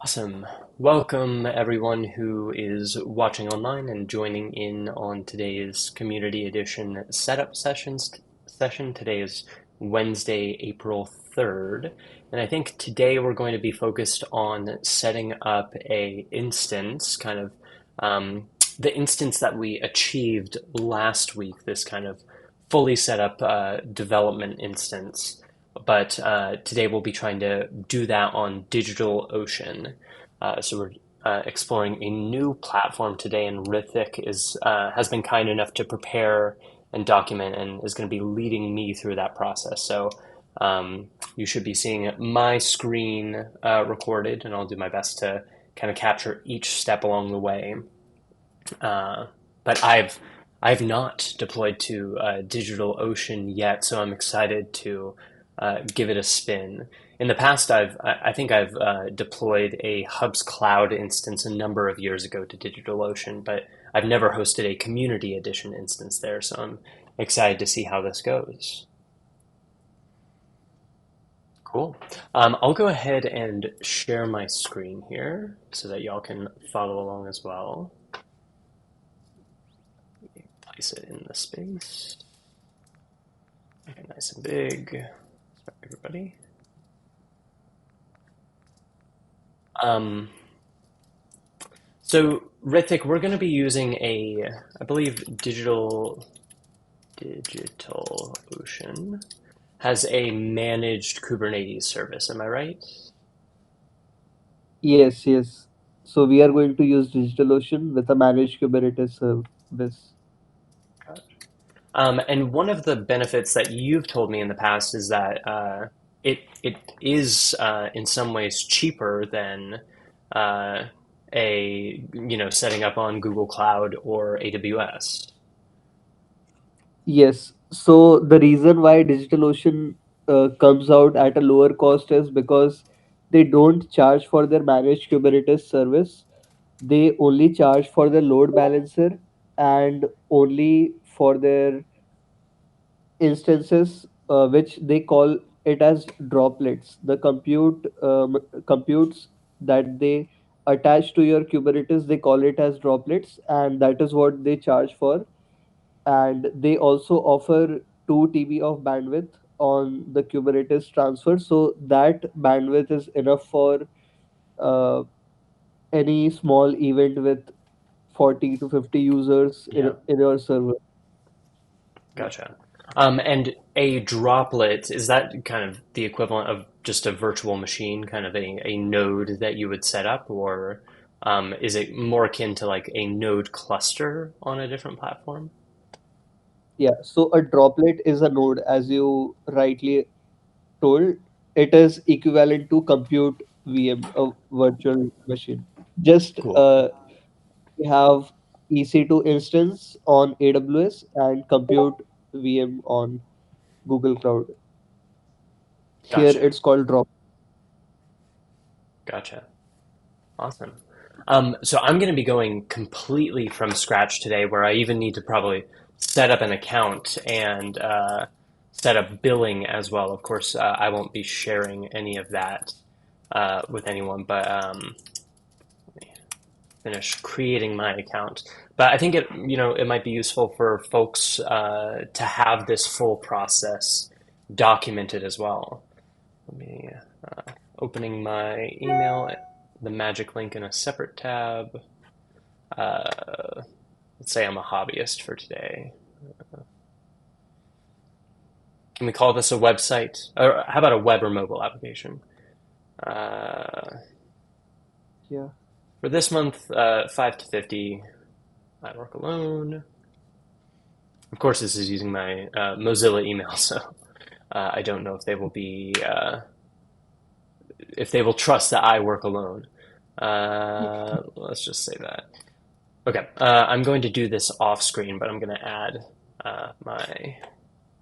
Awesome. Welcome everyone who is watching online and joining in on today's community edition setup session. Today is Wednesday, April 3rd, and I think today we're going to be focused on setting up a instance, um, the instance that we achieved last week, this kind of fully set up development instance. But today we'll be trying to do that on DigitalOcean. So we're exploring a new platform today, and Hrithik is has been kind enough to prepare and document, and is going to be leading me through that process. So you should be seeing my screen recorded, and I'll do my best to kind of capture each step along the way. Uh, but I've not deployed to DigitalOcean yet, so I'm excited to give it a spin. In the past, I think I've deployed a Hubs Cloud instance a number of years ago to DigitalOcean, but I've never hosted a Community Edition instance there, so I'm excited to see how this goes. Cool. I'll go ahead and share my screen here so that y'all can follow along as well. Place it in the space. Make it nice and big. Sorry, everybody. Um, so Hrithik, we're going to be using I believe DigitalOcean has a managed Kubernetes service. Am I right? Yes, yes. So we are going to use DigitalOcean with a managed Kubernetes service. And one of the benefits that you've told me in the past is that it is in some ways cheaper than uh, setting up on Google Cloud or AWS. Yes. So the reason why DigitalOcean comes out at a lower cost is because they don't charge for their managed Kubernetes service. They only charge for the load balancer and only for their instances, which they call it as droplets. The computes that they attach to your Kubernetes, they call it as droplets, and that is what they charge for. And they also offer 2 TB of bandwidth on the Kubernetes transfer, so that bandwidth is enough for uh, any small event with 40 to 50 users Yeah. in your server. Yeah. Gotcha. And a droplet, is that kind of the equivalent of just a virtual machine, kind of a node that you would set up, or is it more akin to like a node cluster on a different platform? Yeah, so a droplet is a node, as you rightly told. It is equivalent to compute VM, a virtual machine. Just Cool. we have EC2 instance on AWS and compute VM on Google Cloud. Here Gotcha. it's called drop. Gotcha. Awesome. So I'm going to be going completely from scratch today, where I even need to probably set up an account and set up billing as well. Of course, I won't be sharing any of that with anyone, but finish creating my account. But I think it might be useful for folks to have this full process documented as well. Let me opening my email, the magic link in a separate tab. Uh, let's say I'm a hobbyist for today. Can we call this a website? Or how about a web or mobile application? Uh, Yeah. for this month, 5 to 50, I work alone. Of course, this is using my Mozilla email, so I don't know if they will trust that I work alone. Let's just say that. Okay, I'm going to do this off screen, but I'm going to add my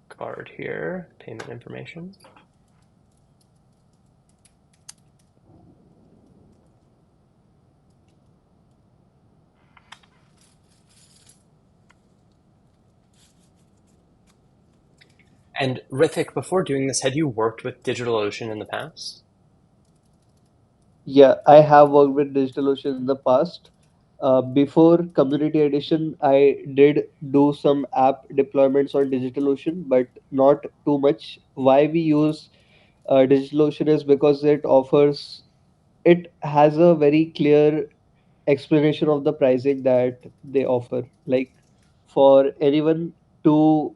card here, payment information. And Rithik, before doing this, had you worked with DigitalOcean in the past? Yeah, I have worked with DigitalOcean in the past. Before Community Edition, I did do some app deployments on DigitalOcean, but not too much. Why we use DigitalOcean is because it has a very clear explanation of the pricing that they offer. Like for anyone to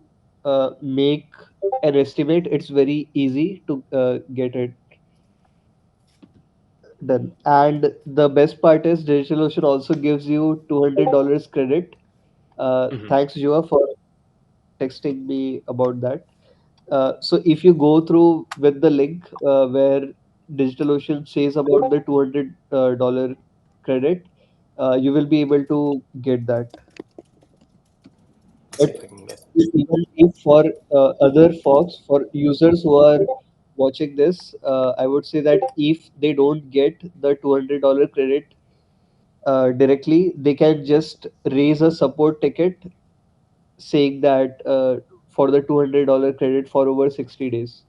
make an estimate, it's very easy to get it done. And the best part is DigitalOcean also gives you $200 credit. Hmm. Thanks, Jua, for texting me about that. So if you go through with the link where DigitalOcean says about the $200 credit, you will be able to get that. Let's see But if I can get. even if for other folks, for users who are watching this, I would say that if they don't get the $200 credit directly, they can just raise a support ticket saying that for the $200 credit for over 60 days.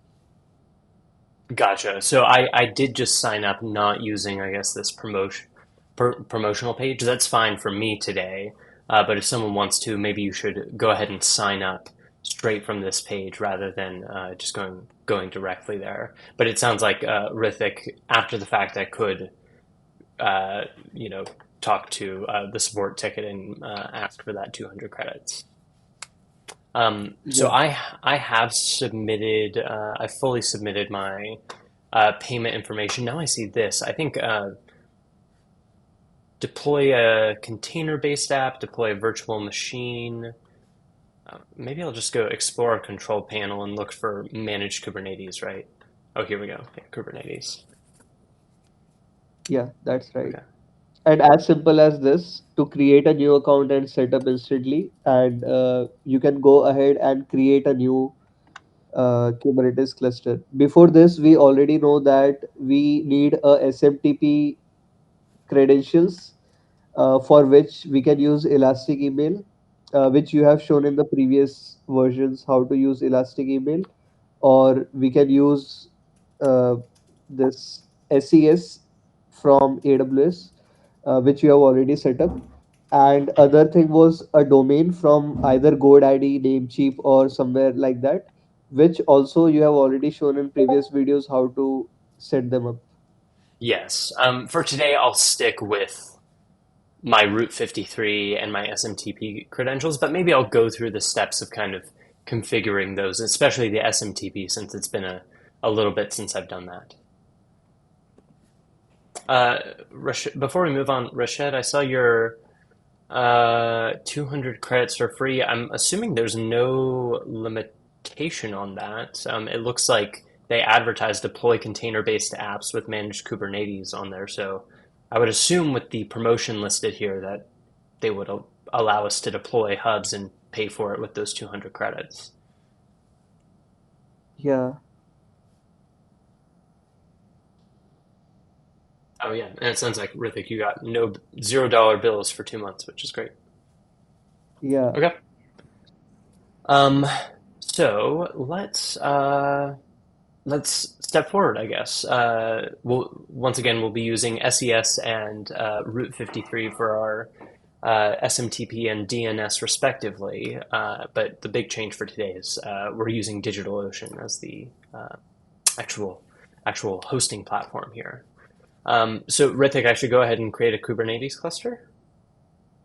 Gotcha. So I did just sign up not using, I guess, this promotional page. That's fine for me today. But if someone wants to, maybe you should go ahead and sign up straight from this page rather than just going directly there. But it sounds like Rithik, after the fact, I could uh, you know talk to the support ticket and ask for that 200 credits. So Yeah, I have submitted, I fully submitted my payment information. Now I see this. I think deploy a container-based app, deploy a virtual machine. Maybe I'll just go explore a control panel and look for managed Kubernetes, right? Oh, here we go. Yeah, Kubernetes. yeah, that's right. Okay. And as simple as this, to create a new account and set up instantly, and you can go ahead and create a new Kubernetes cluster. Before this, we already know that we need a SMTP credentials for which we can use Elastic Email, which you have shown in the previous versions how to use Elastic Email, or we can use uh, this SES from AWS, which you have already set up. And Mhm. other thing was a domain from either GoDaddy, Namecheap, or somewhere like that, which also you have already shown in previous videos how to set them up. Yes. For today, I'll stick with my Route 53 and my SMTP credentials, but maybe I'll go through the steps of kind of configuring those, especially the SMTP, since it's been a little bit since I've done that. Uh, before we move on, Rashid, I saw your 200 credits for free. I'm assuming there's no limitation on that. It looks like they advertise deploy container-based apps with managed Kubernetes on there. So I would assume with the promotion listed here that they would allow us to deploy hubs and pay for it with those 200 credits. Yeah, Oh yeah, and it sounds like Rithik, you got no $0 bills for 2 months, which is great. yeah, Okay. Um, so let's step forward, I guess. Once again we'll be using SES and Route 53 for our SMTP and DNS respectively. But the big change for today is we're using DigitalOcean as the actual actual hosting platform here. So Ritik, I should go ahead and create a Kubernetes cluster.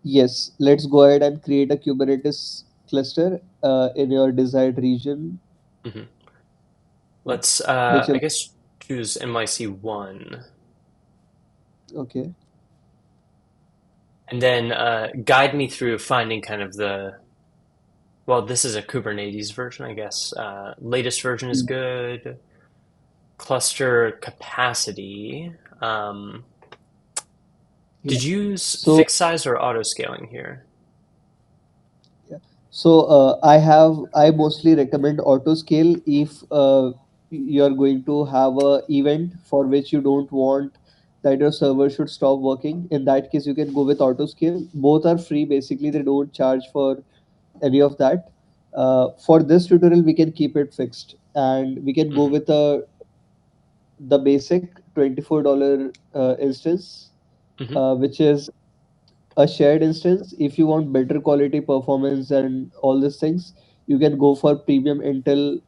yes. Let's go ahead and create a Kubernetes cluster in your desired region, Hmm. Let's which I is guess choose NYC1 okay. and then guide me through finding kind of the well, this is a Kubernetes version, I guess. Latest version is Yeah. good. Cluster capacity. Yeah. Did you use So fixed size or auto scaling here? yeah. So I mostly recommend auto scale if you are going to have a event for which you don't want that your server should stop working. In that case, you can go with auto scale. Both are free. Basically, they don't charge for any of that. For this tutorial, we can keep it fixed, and we can go Hmm. with the basic $24 instance, Hmm. which is a shared instance. If you want better quality performance and all these things, you can go for premium Intel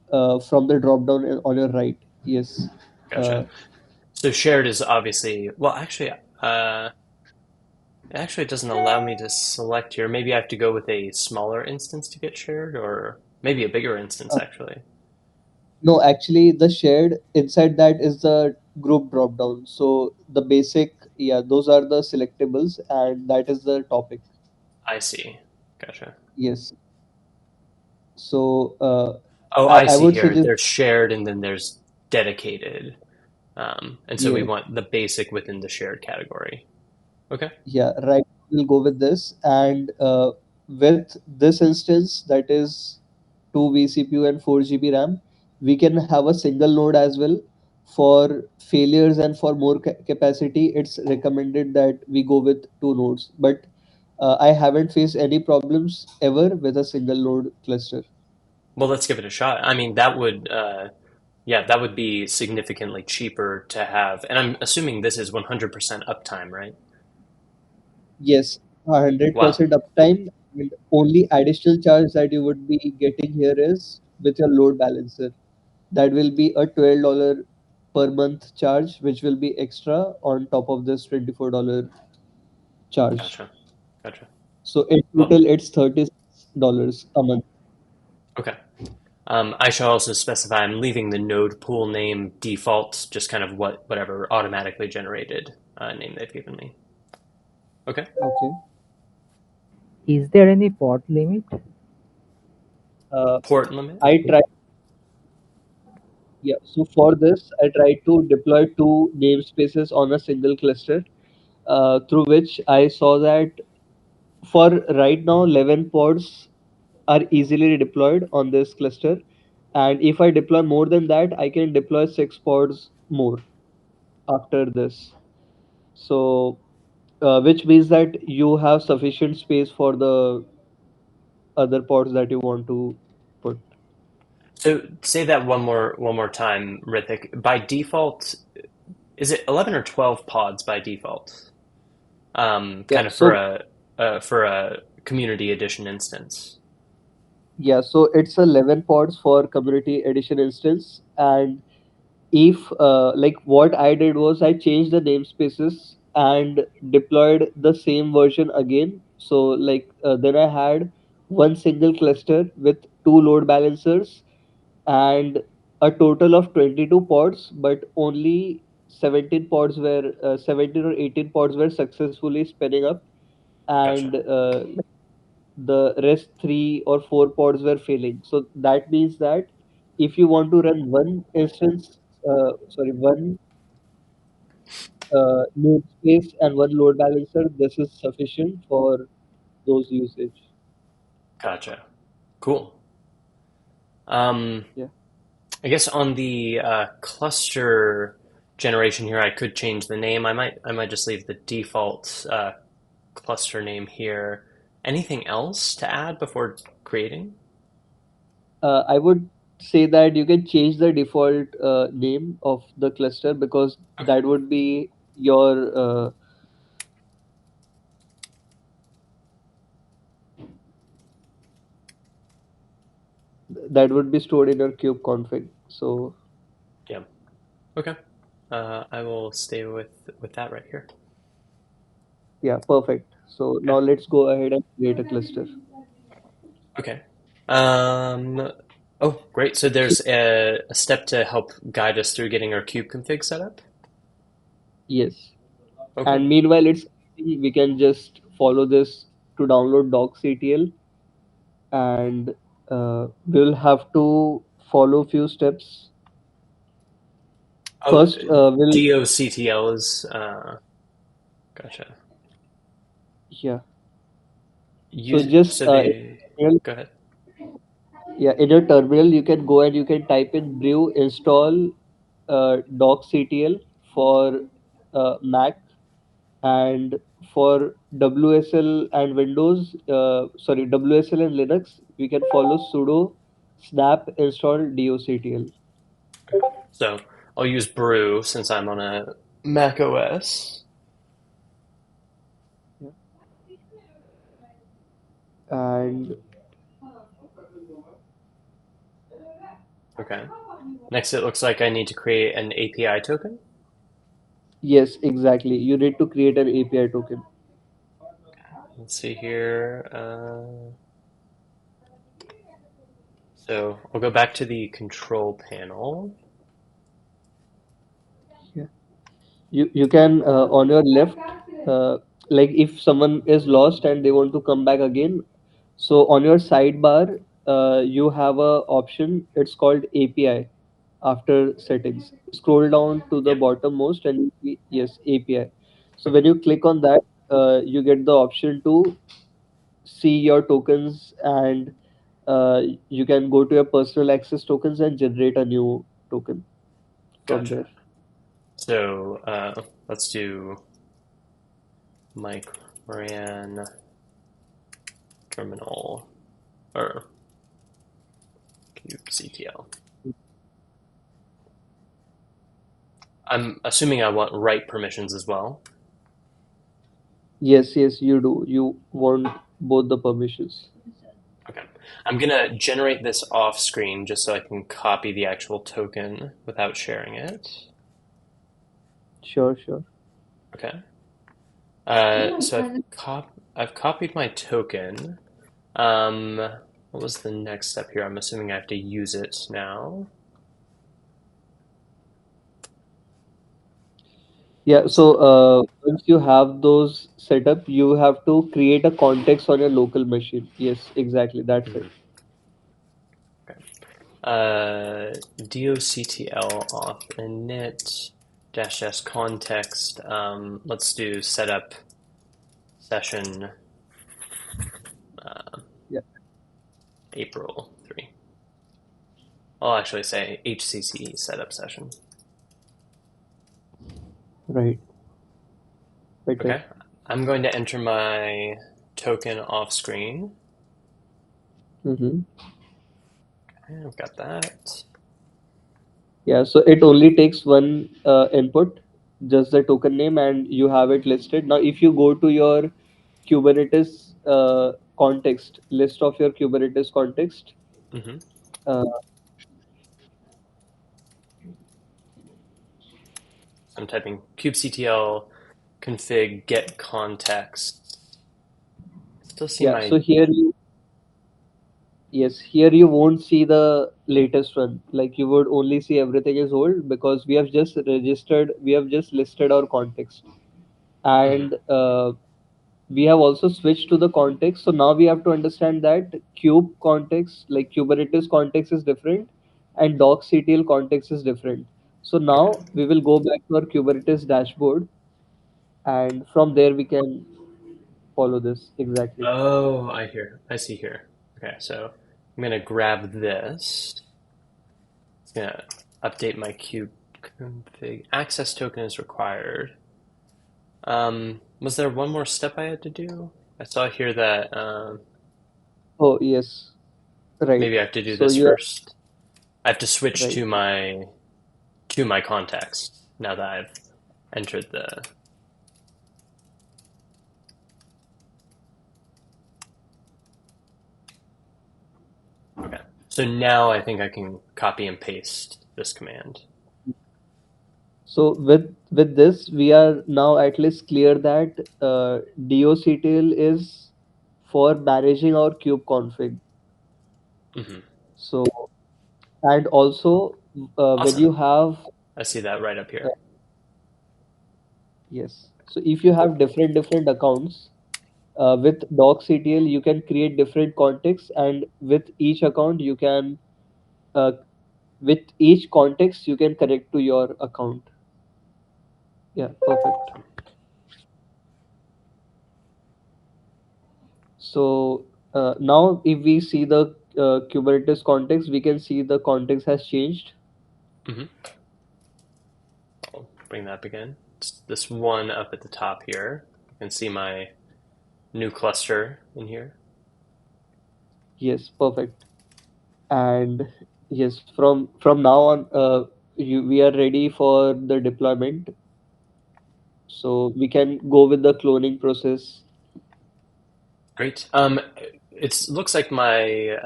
from the drop down on your right. Yes. Gotcha. Uh, So shared is obviously, well, actually it doesn't allow me to select here. Maybe I have to go with a smaller instance to get shared, or maybe a bigger instance uh, actually. no, actually, the shared inside that is the group drop down. So the basic, yeah, those are the selectables, and that is the topic. I see. Gotcha. Yes. So Oh, I I see would here. suggest, There's shared and then there's dedicated. And so we yes. want the basic within the shared category. Okay. Yeah, right. We'll go with this. And with this instance, that is 2 vCPU and 4 GB RAM, we can have a single node as well. For failures and for more capacity, it's recommended that we go with two nodes. But I haven't faced any problems ever with a single node cluster. Well, let's give it a shot. I mean, that would, yeah, that would be significantly cheaper to have. And I'm assuming this is 100% uptime, right? Yes, Wow. 100% uptime. And only additional charge that you would be getting here is with your load balancer. That will be a $12 per month charge, which will be extra on top of this $24 charge. Gotcha. Gotcha. So in Well, total, it's $36 a month. okay. I shall also specify I'm leaving the node pool name default, just kind of whatever automatically generated name they've given me. Okay. Okay. Is there any port limit? Uh, Port limit. I try, yeah. So for this, I try to deploy two namespaces on a single cluster, through which I saw that for right now, 11 pods are easily deployed on this cluster. And if I deploy more than that, I can deploy 6 pods more after this. So, which means that you have sufficient space for the other pods that you want to put. So say that one more time, Rithik. By default, is it 11 or 12 pods by default? Yeah. Kind of So, for a community edition instance. yeah. So it's 11 pods for community edition instance. And if like what I did was I changed the namespaces and deployed the same version again. So like then I had one single cluster with two load balancers and a total of 22 pods, but only 17 or 18 pods were successfully spinning up, Gotcha. and the rest 3 or 4 pods were failing. So that means that if you want to run one node space and one load balancer, this is sufficient for those usage. Gotcha. Cool. Um, Yeah. I guess on the cluster generation here, I could change the name. I might just leave the default cluster name here. Anything else to add before creating? I would say that you can change the default name of the cluster, because Okay. that would be your that would be stored in your kube config. So Yeah. Okay. I will stay with that right here. yeah, perfect. So Okay. now let's go ahead and create a cluster. Okay. Um, oh, great. So So there's a step to help guide us through getting our kube config set up. yes, Okay. and meanwhile we can just follow this to download docsctl, and we'll have to follow few steps. Oh, First, we'll doctl is gotcha. yeah. So Use just so they go ahead. yeah, in your terminal, you can go and you can type in brew install docsctl for Mac, and for WSL and Windows, WSL and Linux, we can follow sudo snap install doctl. So I'll use brew since I'm on a Mac OS. Yeah. And Okay. Next, it looks like I need to create an API token. yes, exactly. You need to create an API token. Let's see here. So I'll go back to the control panel. Yeah. You can on your left, uh, like if someone is lost and they want to come back again, so on your sidebar, you have a option. It's called API. After settings, scroll down to the Yep, bottom most and you see, yes, API. So when you click on that, you get the option to see your tokens, and you can go to your personal access tokens and generate a new token from gotcha. there. So let's do Mike Moran terminal or kubectl. I'm assuming I want write permissions as well. Yes, yes, you do. You want both the permissions. Okay. I'm gonna generate this off screen just so I can copy the actual token without sharing it. Sure, sure. Okay. So I've copied my token. Um, what was the next step here? I'm assuming I have to use it now. Yeah, so once you have those set up, you have to create a context on your local machine. Yes, exactly. That's it. Mhm. Okay. doctl auth init dash dash context. Let's do setup session uh, Yeah, April 3. I'll actually say HCC setup session. right. Better. Okay. I'm going to enter my token off screen. Mm-hmm. Okay, I've got that. Yeah, so it only takes one input, just the token name, and you have it listed. Now, if you go to your Kubernetes context, list of your Kubernetes context, Hmm. uh, So I'm typing kubectl config get context. I still see yeah, my. so here you, yes, here you won't see the latest one. Like you would only see everything is old because we have just listed our context. Mhm. And we have also switched to the context. So now we have to understand that kube context, like Kubernetes context is different and docstl context is different. So Okay. now we will go back to our Kubernetes dashboard, and from there we can follow this exactly. Oh, I see here. Okay, so I'm gonna grab this. It's gonna update my kube config. Access token is required. Was there one more step I had to do? I saw here that Oh, yes, right. maybe I have to do So this you are first. I have to switch right. to my context now that I've entered the. Okay. So now I think I can copy and paste this command. So with this, we are now at least clear that doctl is for managing our kube config. Hmm. So, and also when you Awesome. have I see that right up uh, here. yes, so if you have different accounts with docstl, you can create different contexts, and with each account you can uh, with each context you can connect to your account. Yeah, perfect. So now if we see the Kubernetes context, we can see the context has changed. Hmm. I'll bring that up again. It's this one up at the top here. You can see my new cluster in here. Yes, perfect. And yes, from now on, we are ready for the deployment, so we can go with the cloning process. Great. It looks like my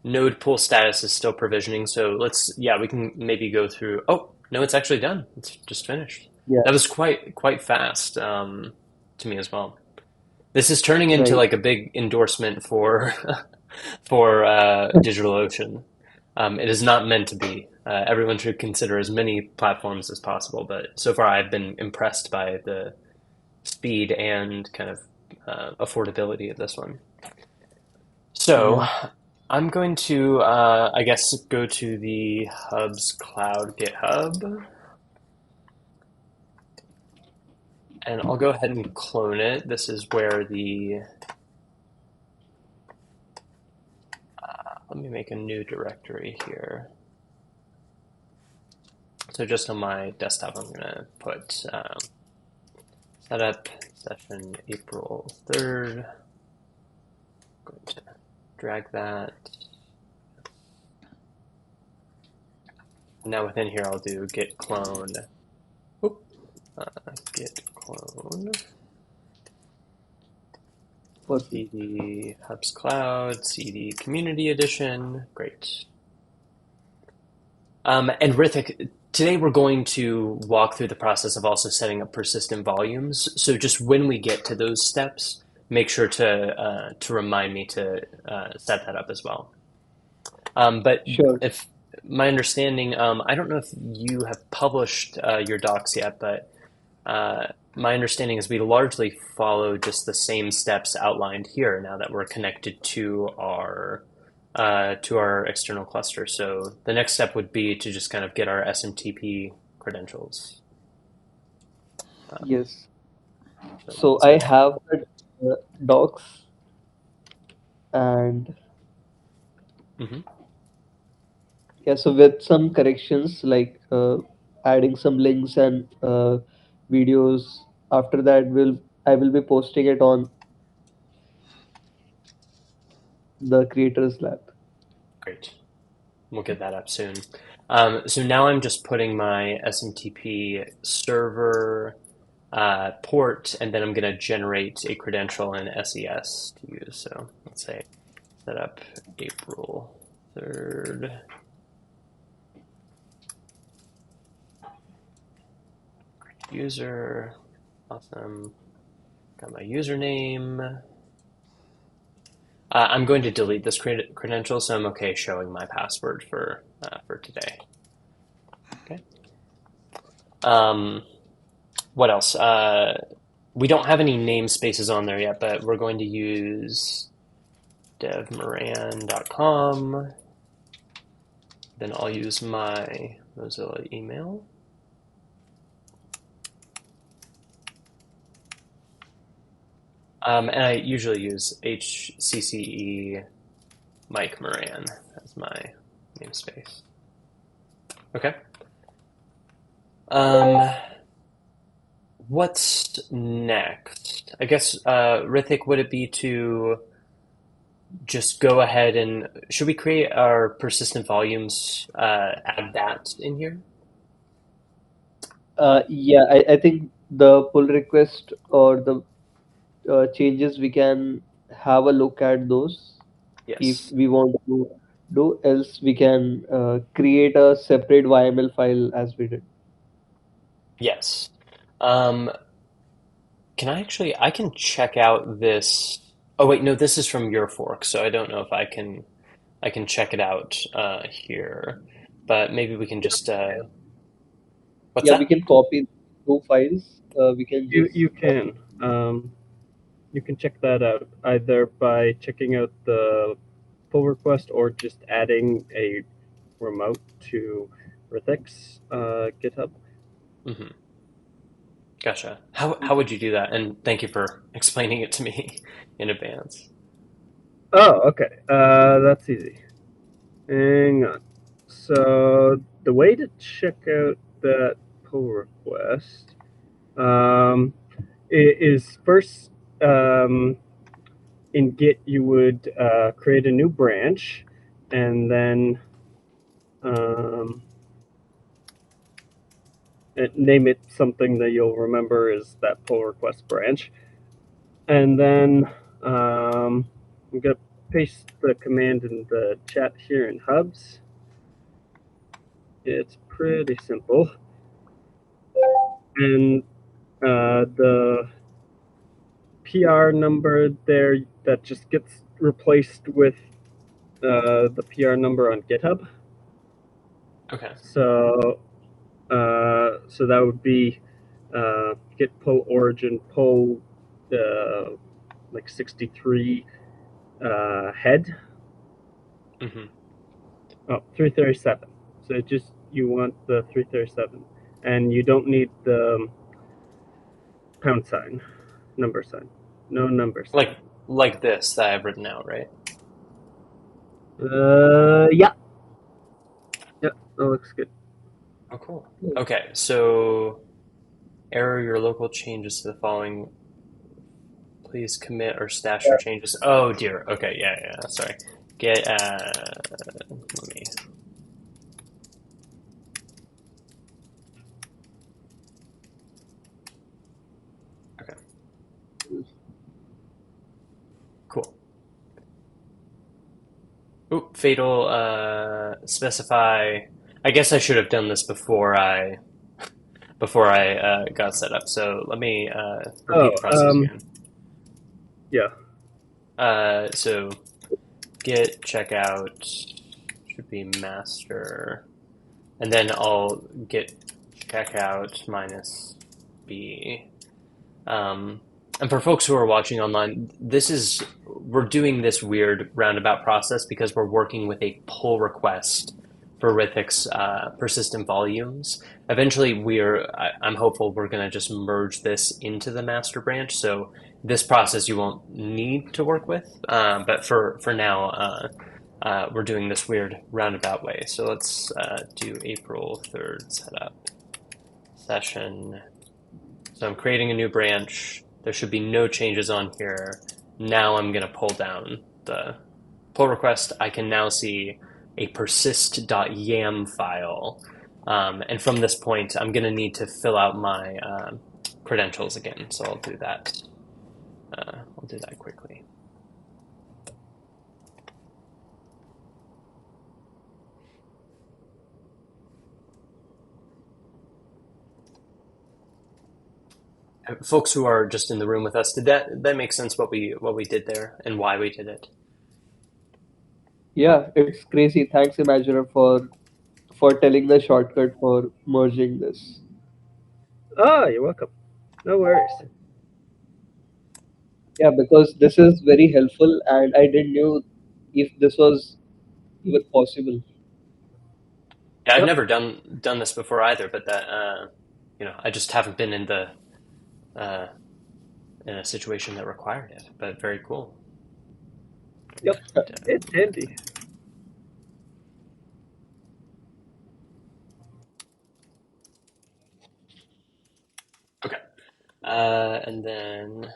node pull status is still provisioning, so yeah, we can maybe go through. Oh, no, it's actually done. It's just finished. Yeah, That was quite fast to me as well. This is turning into right. like a big endorsement for for DigitalOcean. It is not meant to be. Everyone should consider as many platforms as possible, but so far I've been impressed by the speed and kind of affordability of this one. So Yeah. I'm going to, I guess, go to the Hub's Cloud GitHub, and I'll go ahead and clone it. This is where let me make a new directory here. So just on my desktop, I'm going to put setup session April 3rd. I'm going to drag that. Now within here, I'll do git clone. Oop, git clone. Perfect. CD Hubs Cloud, CD Community Edition. Great. And Hrithik, today we're going to walk through the process of also setting up persistent volumes. So just when we get to those steps, make sure to remind me to set that up as well. But Sure. if my understanding, I don't know if you have published your docs yet, but my understanding is we largely follow just the same steps outlined here now that we're connected to our external cluster. So the next step would be to just kind of get our SMTP credentials. Yes. So, So I so have the docs, and mhm. yeah, so with some corrections like adding some links and videos. After that, will I will be posting it on the Creators Lab. Great. We'll get that up soon. So now I'm just putting my SMTP server port, and then I'm going to generate a credential in SES to use. So let's say set up April 3rd. User. Awesome. Got my username. I'm going to delete this credential, so I'm okay showing my password for today. Okay. Um, what else? We don't have any namespaces on there yet, but we're going to use devmoran.com. Then I'll use my Mozilla email. And I usually use HCCE Mike Moran as my namespace. Okay. Um, what's next? I guess, Hrithik, would it be to just go ahead and should we create our persistent volumes, add that in here? Yeah, I think the pull request or the changes, we can have a look at those if Yes. we want to do. Else, we can create a separate YML file as we did. Yes. Um, I can check out this. Oh wait, no, this is from your fork, so I don't know if I can check it out here. But maybe we can just what's Yeah, we that? can copy two files. We can You just you can you can check that out either by checking out the pull request or just adding a remote to Rithik's GitHub. Hmm. Gotcha. How would you do that? And thank you for explaining it to me in advance. Oh, okay. That's easy. Hang on. So the way to check out that pull request um, is first in Git you would create a new branch, and then um, name it something that you'll remember is that pull request branch. And then I'm going to paste the command in the chat here in Hubs. It's pretty simple. And the PR number there that just gets replaced with the PR number on GitHub. Okay. So that would be git pull origin pull like 63 head. Mm-hmm. Oh, 337. So just you want the 337, and you don't need the pound sign, number sign, no number sign. Like this that I've written out, right? Yeah, that looks good. Oh, cool. Okay, so error your local changes to the following. Please commit or stash your changes. Oh dear. Okay, yeah. Sorry. Get let me. Okay, cool. Oop, fatal specify. I guess I should have done this before I got set up. So let me repeat Oh, the process again. yeah. So git checkout should be master, and then I'll git checkout minus b. And for folks who are watching online, we're doing this weird roundabout process because we're working with a pull request for Rithik's persistent volumes. Eventually, I'm hopeful we're going to just merge this into the master branch. So this process you won't need to work with, but for now, we're doing this weird roundabout way. So let's do April 3rd setup session. So I'm creating a new branch. There should be no changes on here. Now I'm going to pull down the pull request. I can now see a persist.yam file. And from this point, I'm going to need to fill out my credentials again. So I'll do that. I'll do that quickly. Folks who are just in the room with us, did that make sense what we did there and why we did it? Yeah, it's crazy. Thanks, Imagineer, for telling the shortcut for merging this. Oh, you're welcome. No worries. Yeah, because this is very helpful, and I didn't know if this was even possible. Yeah, I've Yep. never done this before either, but that I just haven't been uh, in a situation that required it. But very cool. Yep. And, It's handy. okay, and then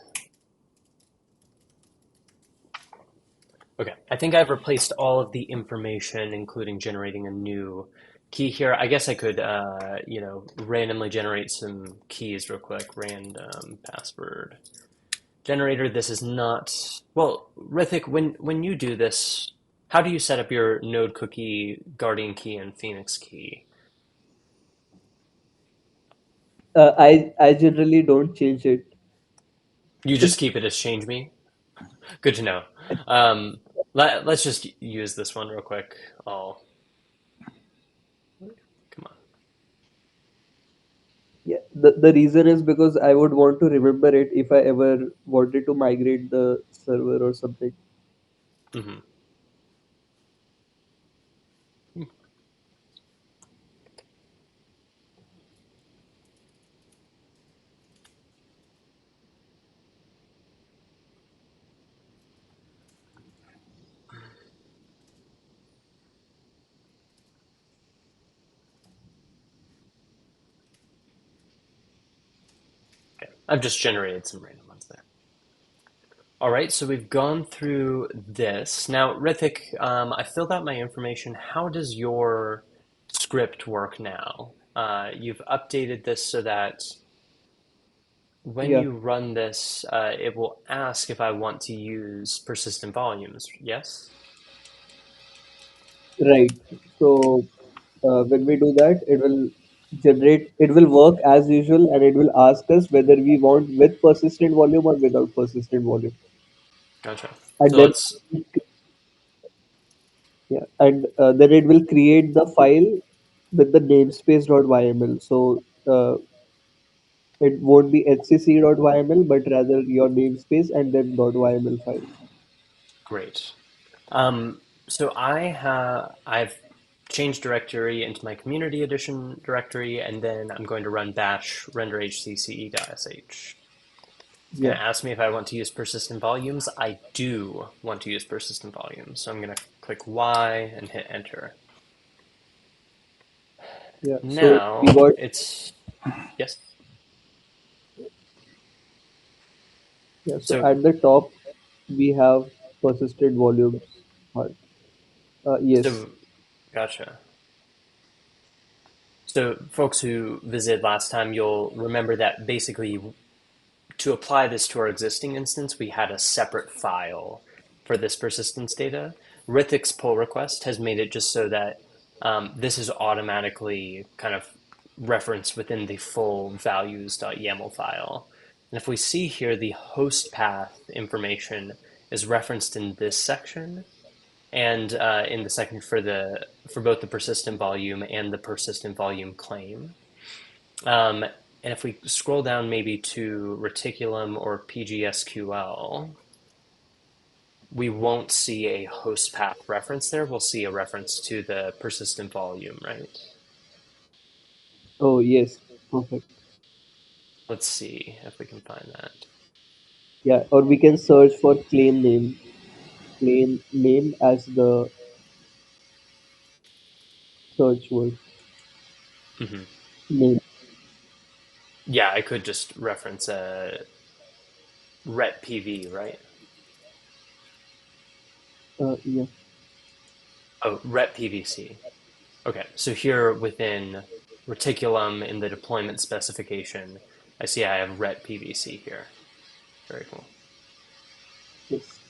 okay, I think I've replaced all of the information, including generating a new key here. I guess I could randomly generate some keys real quick. Random password generator. This is not well, Rithik. When you do this, how do you set up your node cookie, guardian key, and phoenix key? I generally don't change it. You just keep it as change me. Good to know. Let's just use this one real quick. I'll come on. Yeah, the reason is because I would want to remember it if I ever wanted to migrate the server or something. Hmm. Okay, I've just generated some random ones there. All right, so we've gone through this. Now, Rithik, I filled out my information. How does your script work now? you've updated this so that when Yeah, you run this, it will ask if I want to use persistent volumes. Yes? right. So when we do that, it will work as usual, and it will ask us whether we want with persistent volume or without persistent volume. Gotcha. And So then let's, yeah, and then it will create the file with the namespace.yml. So it won't be hcc.yml, but rather your namespace and then .yml file. great. Um, so I've changed directory into my community edition directory, and then I'm going to run bash render hcce.sh. It's going Yeah, to ask me if I want to use persistent volumes. I do want to use persistent volumes, so I'm going to click Y and hit enter. yeah. So we Now got it's yes. yeah. So So at the top we have persistent volumes part. Yes. so gotcha. So folks who visited last time, you'll remember that basically to apply this to our existing instance, we had a separate file for this persistence data. Hrithik's pull request has made it just so that this is automatically kind of referenced within the full values.yaml file. And if we see here, the host path information is referenced in this section and in the second for both the persistent volume and the persistent volume claim. And if we scroll down maybe to Reticulum or PGSQL, we won't see a host path reference there. We'll see a reference to the persistent volume, right? Oh, yes. Perfect. Let's see if we can find that. Yeah, or we can search for claim name as the search word Hmm. name. Yeah, I could just reference a ret PV, right? Yeah. Oh, ret PVC. Okay, so here within Reticulum in the deployment specification, I see I have ret PVC here. Very cool. Yes.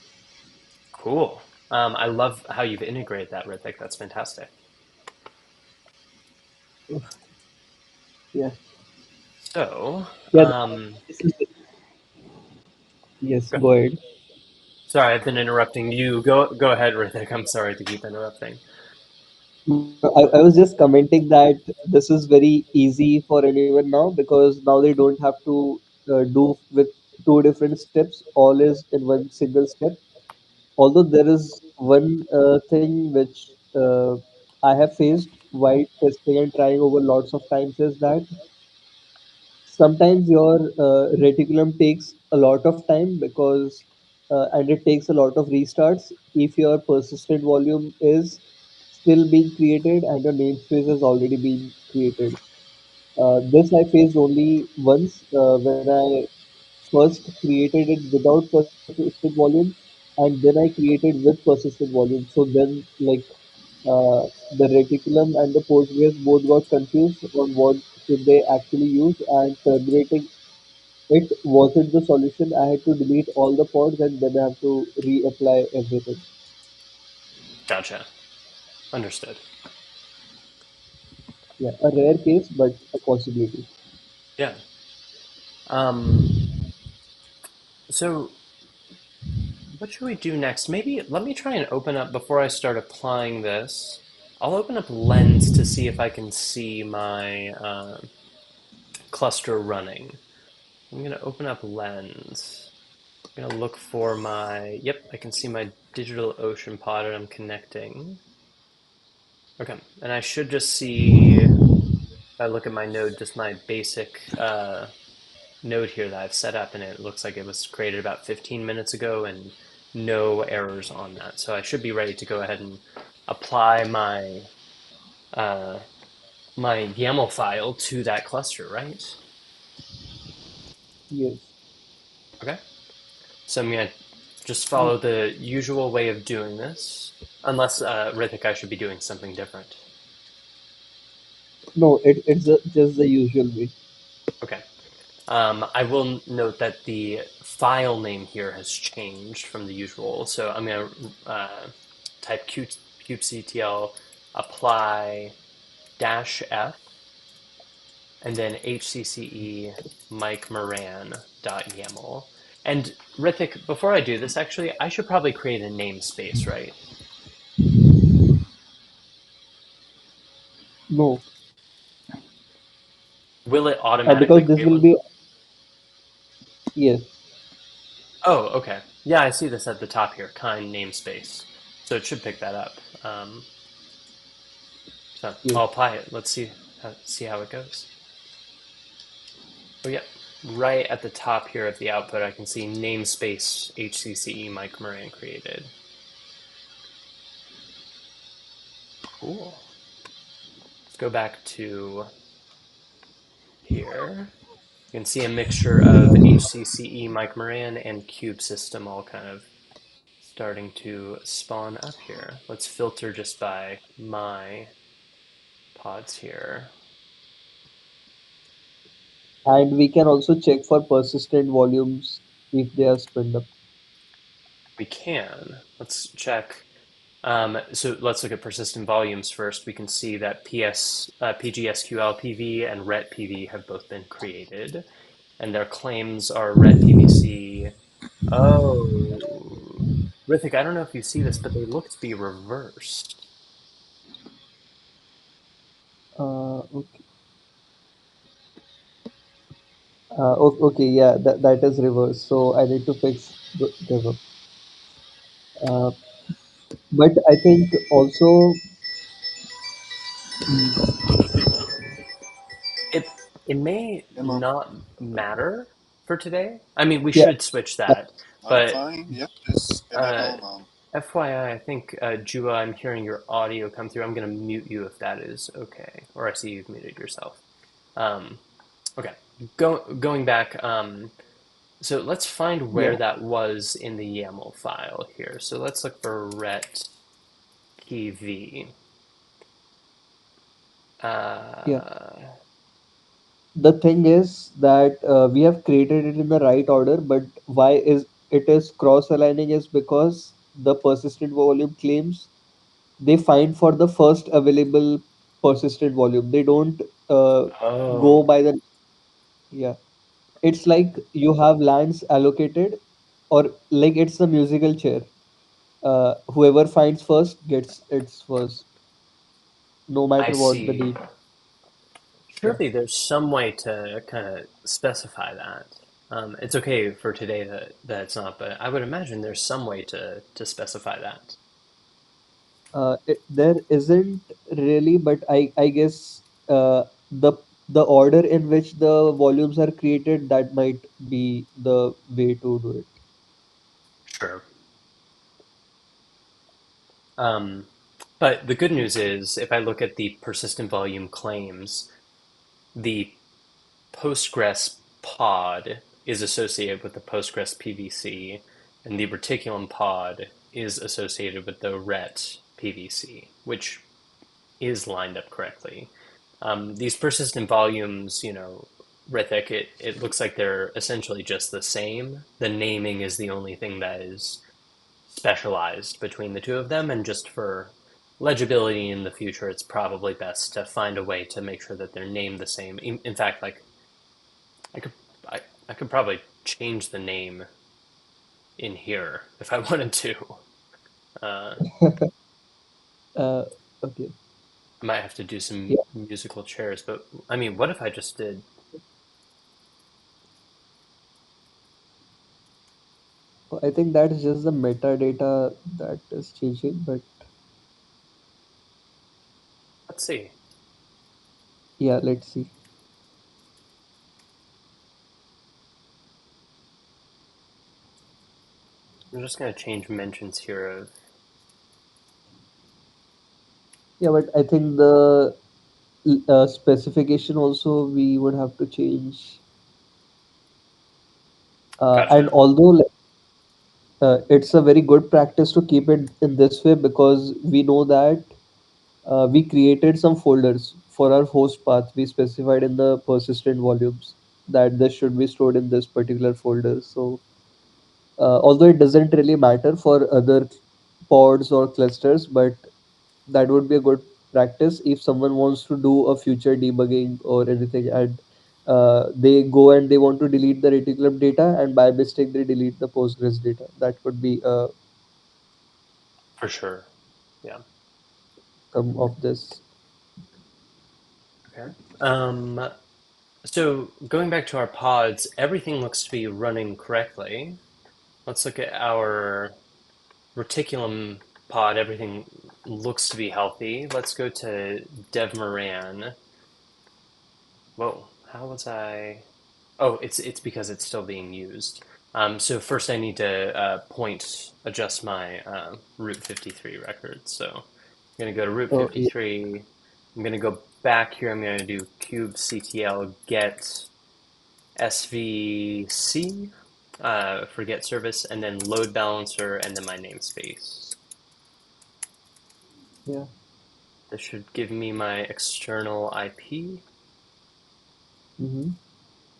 Cool. I love how you've integrated that, Hrithik. That's fantastic. Yeah. So, Yeah. This is yes. go- Go ahead. sorry, I've been interrupting you. Go ahead, Hrithik. I'm sorry to keep interrupting. I was just commenting that this is very easy for anyone now because now they don't have to do with two different steps. All is in one single step. Although there is one thing which I have faced while testing and trying over lots of times is that sometimes your reticulum takes a lot of time because and it takes a lot of restarts if your persistent volume is still being created and your namespace has already been created. This I faced only once when I first created it without persistent volume and then I created with persistent volume. So then the reticulum and the Postgres both got confused on what should they actually use, and terminating it wasn't the solution. I had to delete all the pods and then I have to reapply everything. Gotcha. Understood. Yeah, a rare case, but a possibility. Yeah. Um, so what should we do next? Maybe let me try and open up before I start applying this. I'll open up Lens to see if I can see my cluster running. I'm going to open up Lens. I'm going to look for my, yep, I can see my DigitalOcean pod and I'm connecting. Okay, and I should just see, if I look at my node, just my basic node here that I've set up, and it looks like it was created about 15 minutes ago and no errors on that. So I should be ready to go ahead and apply uh, my YAML file to that cluster, right? Yes. Okay, so I'm going to just Uh, follow the usual way of doing this, unless Hrithik, I should be doing something different. No, just the usual way. Okay. I will note that the file name here has changed from the usual. So I'm going to type kubectl apply dash f and then hcce Mike Moran dot YAML. And Rithik, before I do this, actually, I should probably create a namespace, right? No, Will it automatically because this create will one? be yes. Oh, okay. Yeah, I see this at the top here, kind namespace. So it should pick that up. So Yes. I'll apply it. Let's see how it goes. Oh yeah, right at the top here of the output, I can see namespace HCCE Mike Moran created. Cool. Let's go back to here. You can see a mixture of HCCE Mike Moran and Cube System all kind of starting to spawn up here. Let's filter just by my pods here. And we can also check for persistent volumes if they are spinned up. We can. Let's check. So let's look at persistent volumes first. We can see that PGSQL PV and RET PV have both been created, and their claims are RET PVC. Oh, Rithik, I don't know if you see this, but they look to be reversed. Okay. Okay, yeah, that is reverse. So I need to fix the error. Uh, but I think also, mm, It it may Am I, not matter for today. I mean, we yeah, should switch uh, that, I'm but fine. Yep, just am I uh, on? FYI, I think Jua, I'm hearing your audio come through. I'm going to mute you if that is okay, or I see you've muted yourself. Um, okay, going back. So let's find yeah, where that was in the YAML file here. So let's look for ret pv. yeah. Uh, The thing is that we have created it in the right order, but why is it is cross aligning is because the persistent volume claims they find for the first available persistent volume. They don't uh, go oh, by the yeah. It's like you have lands allocated, or like it's the musical chair. Whoever finds first gets its first, no I matter what the see. date. Yeah. Surely there's some way to kind of specify that. It's okay for today that it's not, but I would imagine there's some way to specify that. There isn't really, but I guess the the order in which the volumes are created, that might be the way to do it. Sure. Um, but the good news is, if I look at the persistent volume claims, the Postgres pod is associated with the Postgres PVC, and the reticulum pod is associated with the ret PVC, which is lined up correctly. These persistent volumes, Rithik, it looks like they're essentially just the same. The naming is the only thing that is specialized between the two of them, and just for legibility in the future, it's probably best to find a way to make sure that they're named the same. In fact, like I could I, I could probably change the name in here if I wanted to. Uh, Uh, okay. I might have to do some Yeah. musical chairs, but I mean, what if I just did? I think that is just the metadata that is changing, but Let's see. yeah, let's see. I'm just gonna change mentions here of. Yeah, but I think the specification also we would have to change. And Gotcha. although it's a very good practice to keep it in this way because we know that we created some folders for our host path. We specified in the persistent volumes that this should be stored in this particular folder. So, although it doesn't really matter for other pods or clusters, but that would be a good practice if someone wants to do a future debugging or anything, and they go and they want to delete the reticulum data, and by mistake they delete the Postgres data. That could be a For sure. Yeah. come of this. Okay. So going back to our pods, everything looks to be running correctly. Let's look at our reticulum pod. Everything looks to be healthy. Let's go to Dev Moran. Whoa, how was I? Oh, it's because it's still being used. So first I need to point adjust my Route 53 record. So I'm going to go to Route Oh, yeah. 53. I'm going to go back here. I'm going to do kubectl get svc for get service, and then load balancer, and then my namespace. Yeah. This should give me my external IP. Mm-hmm.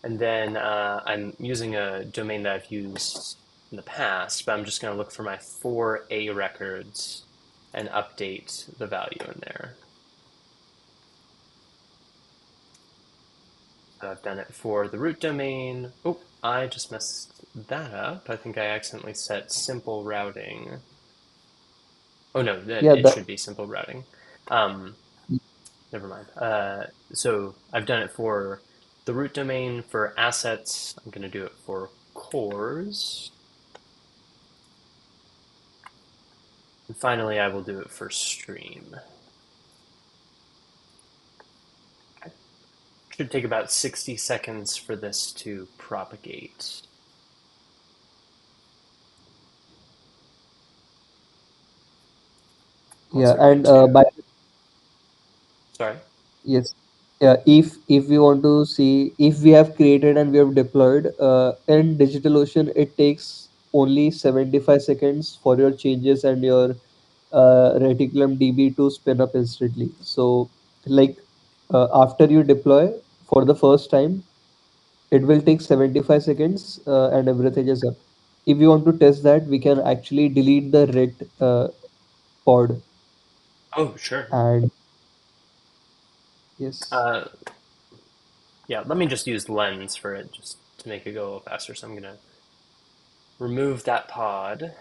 And then I'm using a domain that I've used in the past, but I'm just going to look for my 4A records and update the value in there. So I've done it for the root domain. Oh, I just messed that up. I think I accidentally set simple routing. Oh no, Yeah, it that. should be simple routing. Um, Never mind. So I've done it for the root domain. For assets, I'm going to do it for cores. And finally, I will do it for stream. Okay. Should take about 60 seconds for this to propagate. Yeah, Also go and by to, sorry. yes, yeah. If we want to see if we have created and we have deployed in DigitalOcean, it takes only 75 seconds for your changes and your Reticulum DB to spin up instantly. So, like after you deploy for the first time, it will take 75 seconds and everything is up. If you want to test that, we can actually delete the ret pod Oh, sure. and yes. Uh, yeah, let me just use lens for it just to make it go a little faster. So I'm going to remove that pod.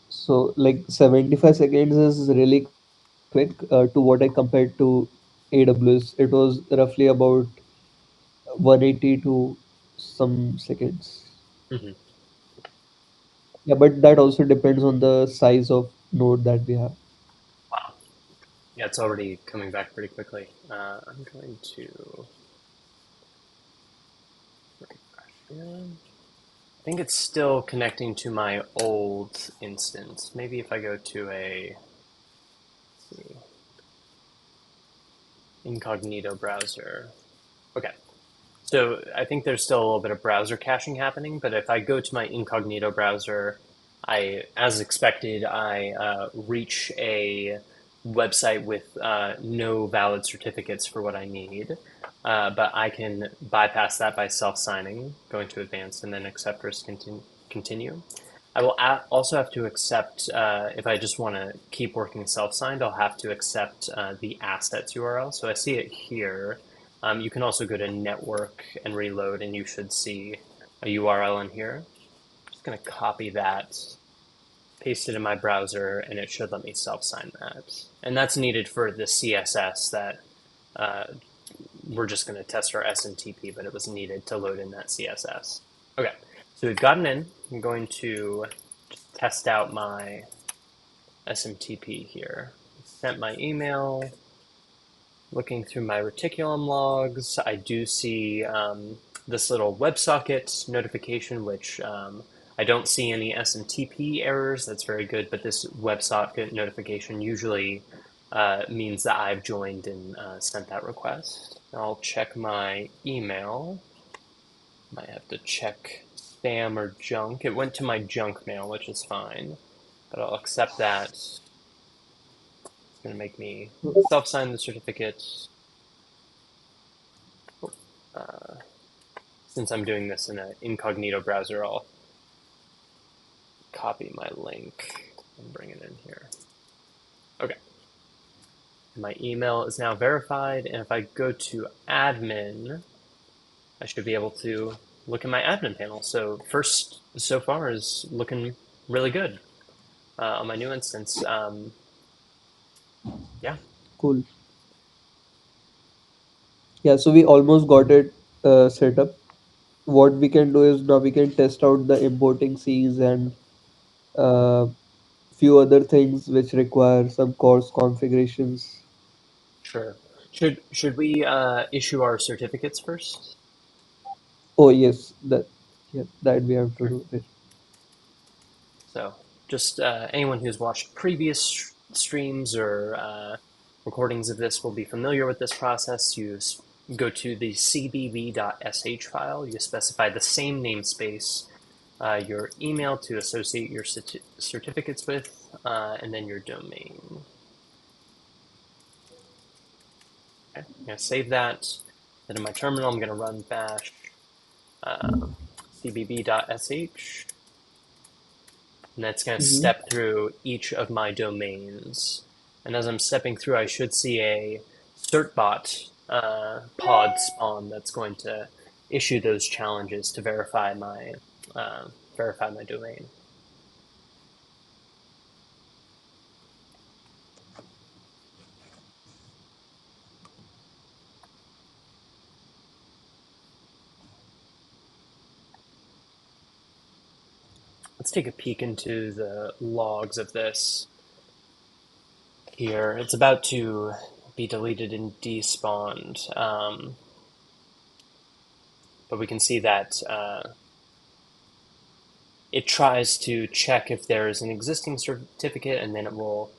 So like 75 seconds is really quick to what I compared to AWS. It was roughly about 180 to some seconds. Mhm. Yeah, but that also depends on the size of node that we have. Wow. Yeah, it's already coming back pretty quickly. I'm going to refresh here. I think it's still connecting to my old instance. Maybe if I go to a, let's see, incognito browser. Okay, so I think there's still a little bit of browser caching happening, but if I go to my incognito browser, as expected, I reach a website with no valid certificates for what I need. But I can bypass that by self-signing, going to advanced, and then accept risk continue. I will also have to accept, if I just want to keep working self-signed, I'll have to accept the assets URL. So I see it here. You can also go to network and reload, and you should see a URL in here. I'm just going to copy that, paste it in my browser, and it should let me self-sign that. And that's needed for the CSS that uh, we're just going to test our SMTP, but it was needed to load in that CSS. Okay, so we've gotten in. I'm going to just test out my SMTP here. Sent my email. Looking through my reticulum logs, I do see this little WebSocket notification, which I don't see any SMTP errors. That's very good, but this WebSocket notification usually means that I've joined and sent that request. I'll check my email. Might have to check spam or junk. It went to my junk mail, which is fine, but I'll accept that. It's going to make me self-sign the certificate. Uh, since I'm doing this in an incognito browser, I'll copy my link and bring it in here. Okay. My email is now verified, and if I go to admin, I should be able to look at my admin panel. So first, so far, is looking really good on my new instance. Yeah, Cool. Yeah, so we almost got it set up. What we can do is now we can test out the importing Cs and uh, few other things which require some course configurations. sure. Should we issue our certificates first? Oh yes, that we have to Sure. do it. So just anyone who's watched previous streams or recordings of this will be familiar with this process. You go to the cbb.sh file. You specify the same namespace, your email to associate your certificates with, and then your domain. Okay, I'm going to save that. Then in my terminal, I'm going to run bash cbb.sh, and that's going to Hmm. step through each of my domains. And as I'm stepping through, I should see a certbot pod spawn that's going to issue those challenges to uh, verify my domain. Let's take a peek into the logs of this here. It's about to be deleted and despawned, but we can see that it tries to check if there is an existing certificate, and then it will,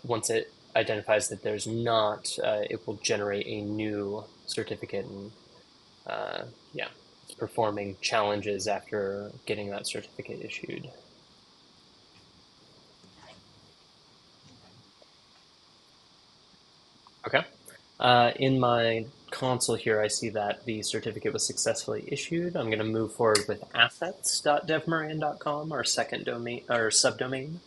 once it identifies that there's not, it will generate a new certificate, and yeah, it's performing challenges after getting that certificate issued. Okay. In my console here, I see that the certificate was successfully issued. I'm going to move forward with assets.devmoran.com, our second domain or subdomain.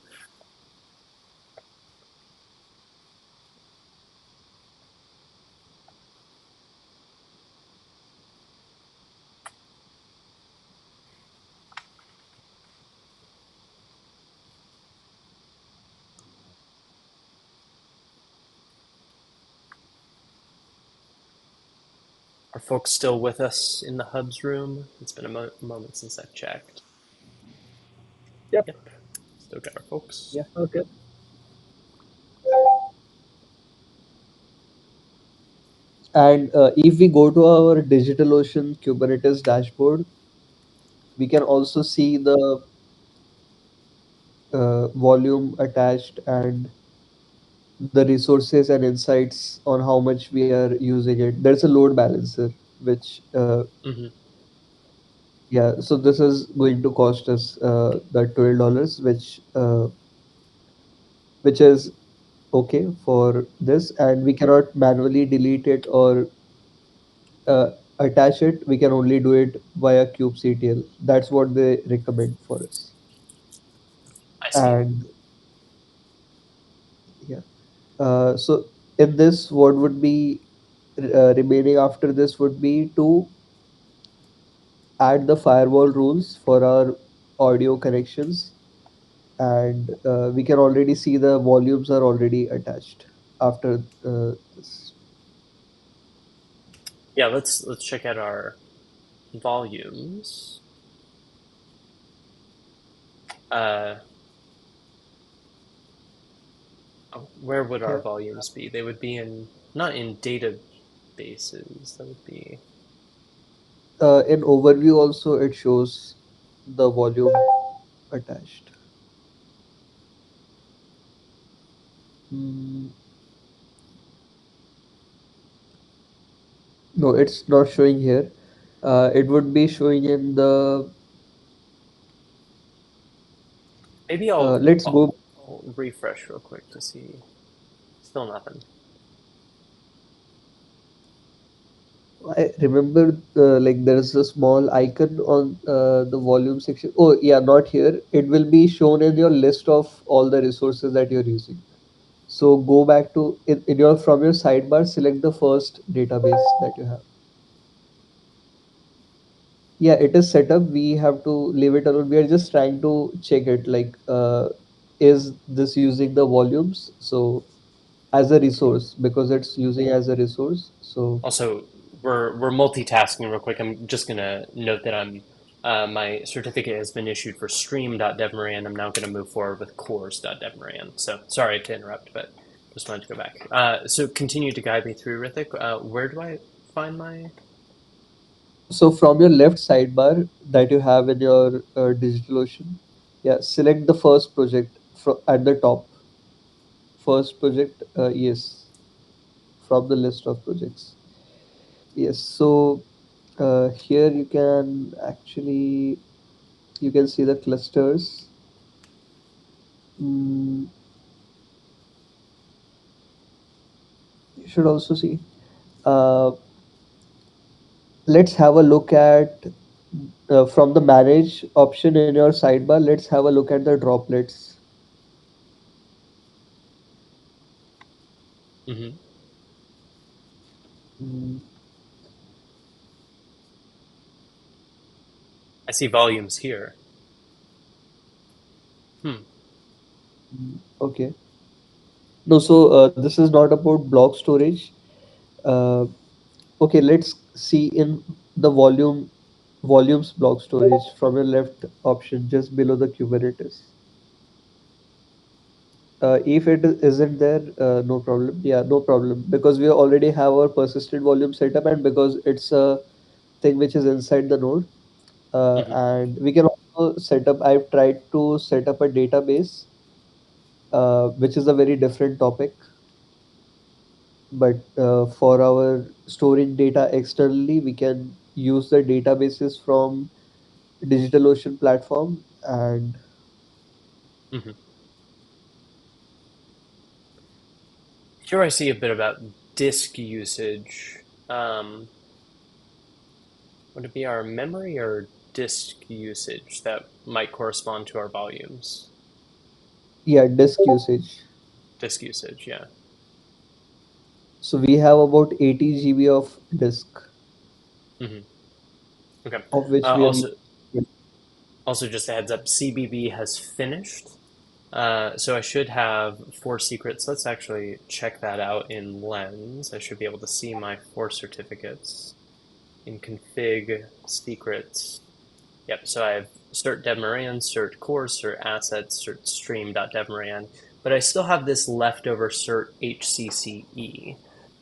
Are folks still with us in the hubs room? It's been a moment since I've checked. Yep. Yep, still got our folks. Yeah. Okay. And if we go to our DigitalOcean Kubernetes dashboard, we can also see the volume attached and the resources and insights on how much we are using it. There's a load balancer, which Mm-hmm. yeah. So this is going to cost us that $12, which is okay for this, and we cannot manually delete it or uh, attach it. We can only do it via kubectl. That's what they recommend for us. I see. And yeah, so in this, what would be remaining after this would be to add the firewall rules for our audio connections, and we can already see the volumes are already attached after this. Yeah, let's check out our volumes. Uh, where would our Yeah. volumes be? They would be in not in databases. That would be In overview also it shows the volume attached. Hmm. No, it's not showing here. It would be showing in the. Maybe I'll, Let's I'll, go. I'll refresh real quick to see. Still nothing. I remember like there is a small icon on the volume section. Oh, yeah, not here. It will be shown in your list of all the resources that you're using. So go back to in your from your sidebar, select the first database that you have. Yeah, it is set up. We have to leave it alone. We are just trying to check it. Like, is this using the volumes? So as a resource because it's using as a resource. So Also, we're multitasking real quick. I'm just gonna note that my certificate has been issued for stream.devmoran. I'm now gonna move forward with course.devmoran. So sorry to interrupt, but just wanted to go back. So continue to guide me through, Rithik. Where do I find my? so from your left sidebar that you have in your DigitalOcean, yeah, select the first project at the top. First project, yes, from the list of projects. Yes, so here you can actually you can see the clusters. Mm, you should also see. Uh, let's have a look at from the manage option in your sidebar. Let's have a look at the droplets. Hmm. Mm, I see volumes here. Hmm. okay. No, so this is not about block storage. Uh, okay, let's see in the volumes block storage from your left option just below the Kubernetes. If it isn't there, no problem. Yeah, no problem because we already have our persistent volume setup and because it's a thing which is inside the node. Hmm. And we can also set up. I've tried to set up a database, which is a very different topic. But for our storing data externally, we can use the databases from DigitalOcean platform. And Hmm. Here I see a bit about disk usage. Um, would it be our memory or disk usage that might correspond to our volumes? yeah, disk usage. Disk usage, yeah. So we have about 80 GB of disk, Hmm. Okay. of which we have. Also, just a heads up, CBB has finished. So I should have four secrets. Let's actually check that out in Lens. I should be able to see my four certificates in config secrets. Yep, so I have cert devmoran, cert course, cert assets, cert stream.devmoran, but I still have this leftover cert HCCE.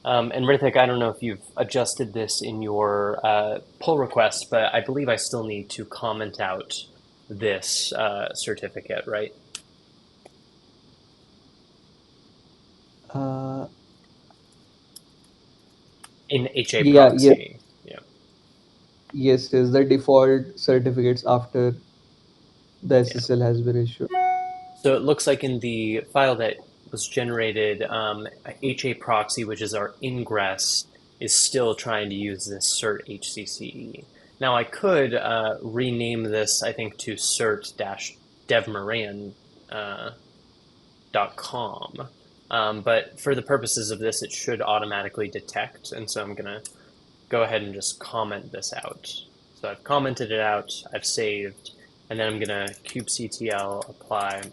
And Rithik, I don't know if you've adjusted this in your pull request, but I believe I still need to comment out this certificate, right? Uh, In HA yeah, yes, proxy. Yeah. yes, yes. The default certificates after the Yeah. SSL has been issued. So it looks like in the file that was generated, HA proxy, which is our ingress, is still trying to use this cert HCCE. Now I could rename this, I think, to cert-devmoran .com. But for the purposes of this, it should automatically detect, and so I'm gonna go ahead and just comment this out. So I've commented it out, I've saved, and then I'm gonna kubectl apply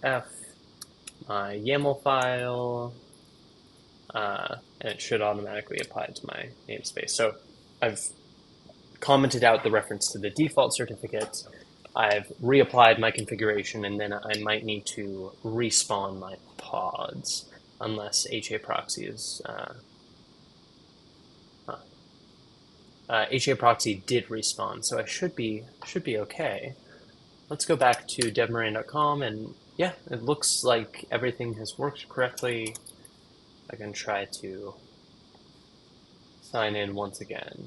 -f my YAML file, and it should automatically apply to my namespace. So I've commented out the reference to the default certificate. I've reapplied my configuration, and then I might need to respawn my pods unless HA proxy is. HA proxy did respawn, so I should be okay. Let's go back to devmoran.com, and yeah, it looks like everything has worked correctly. I can try to sign in once again.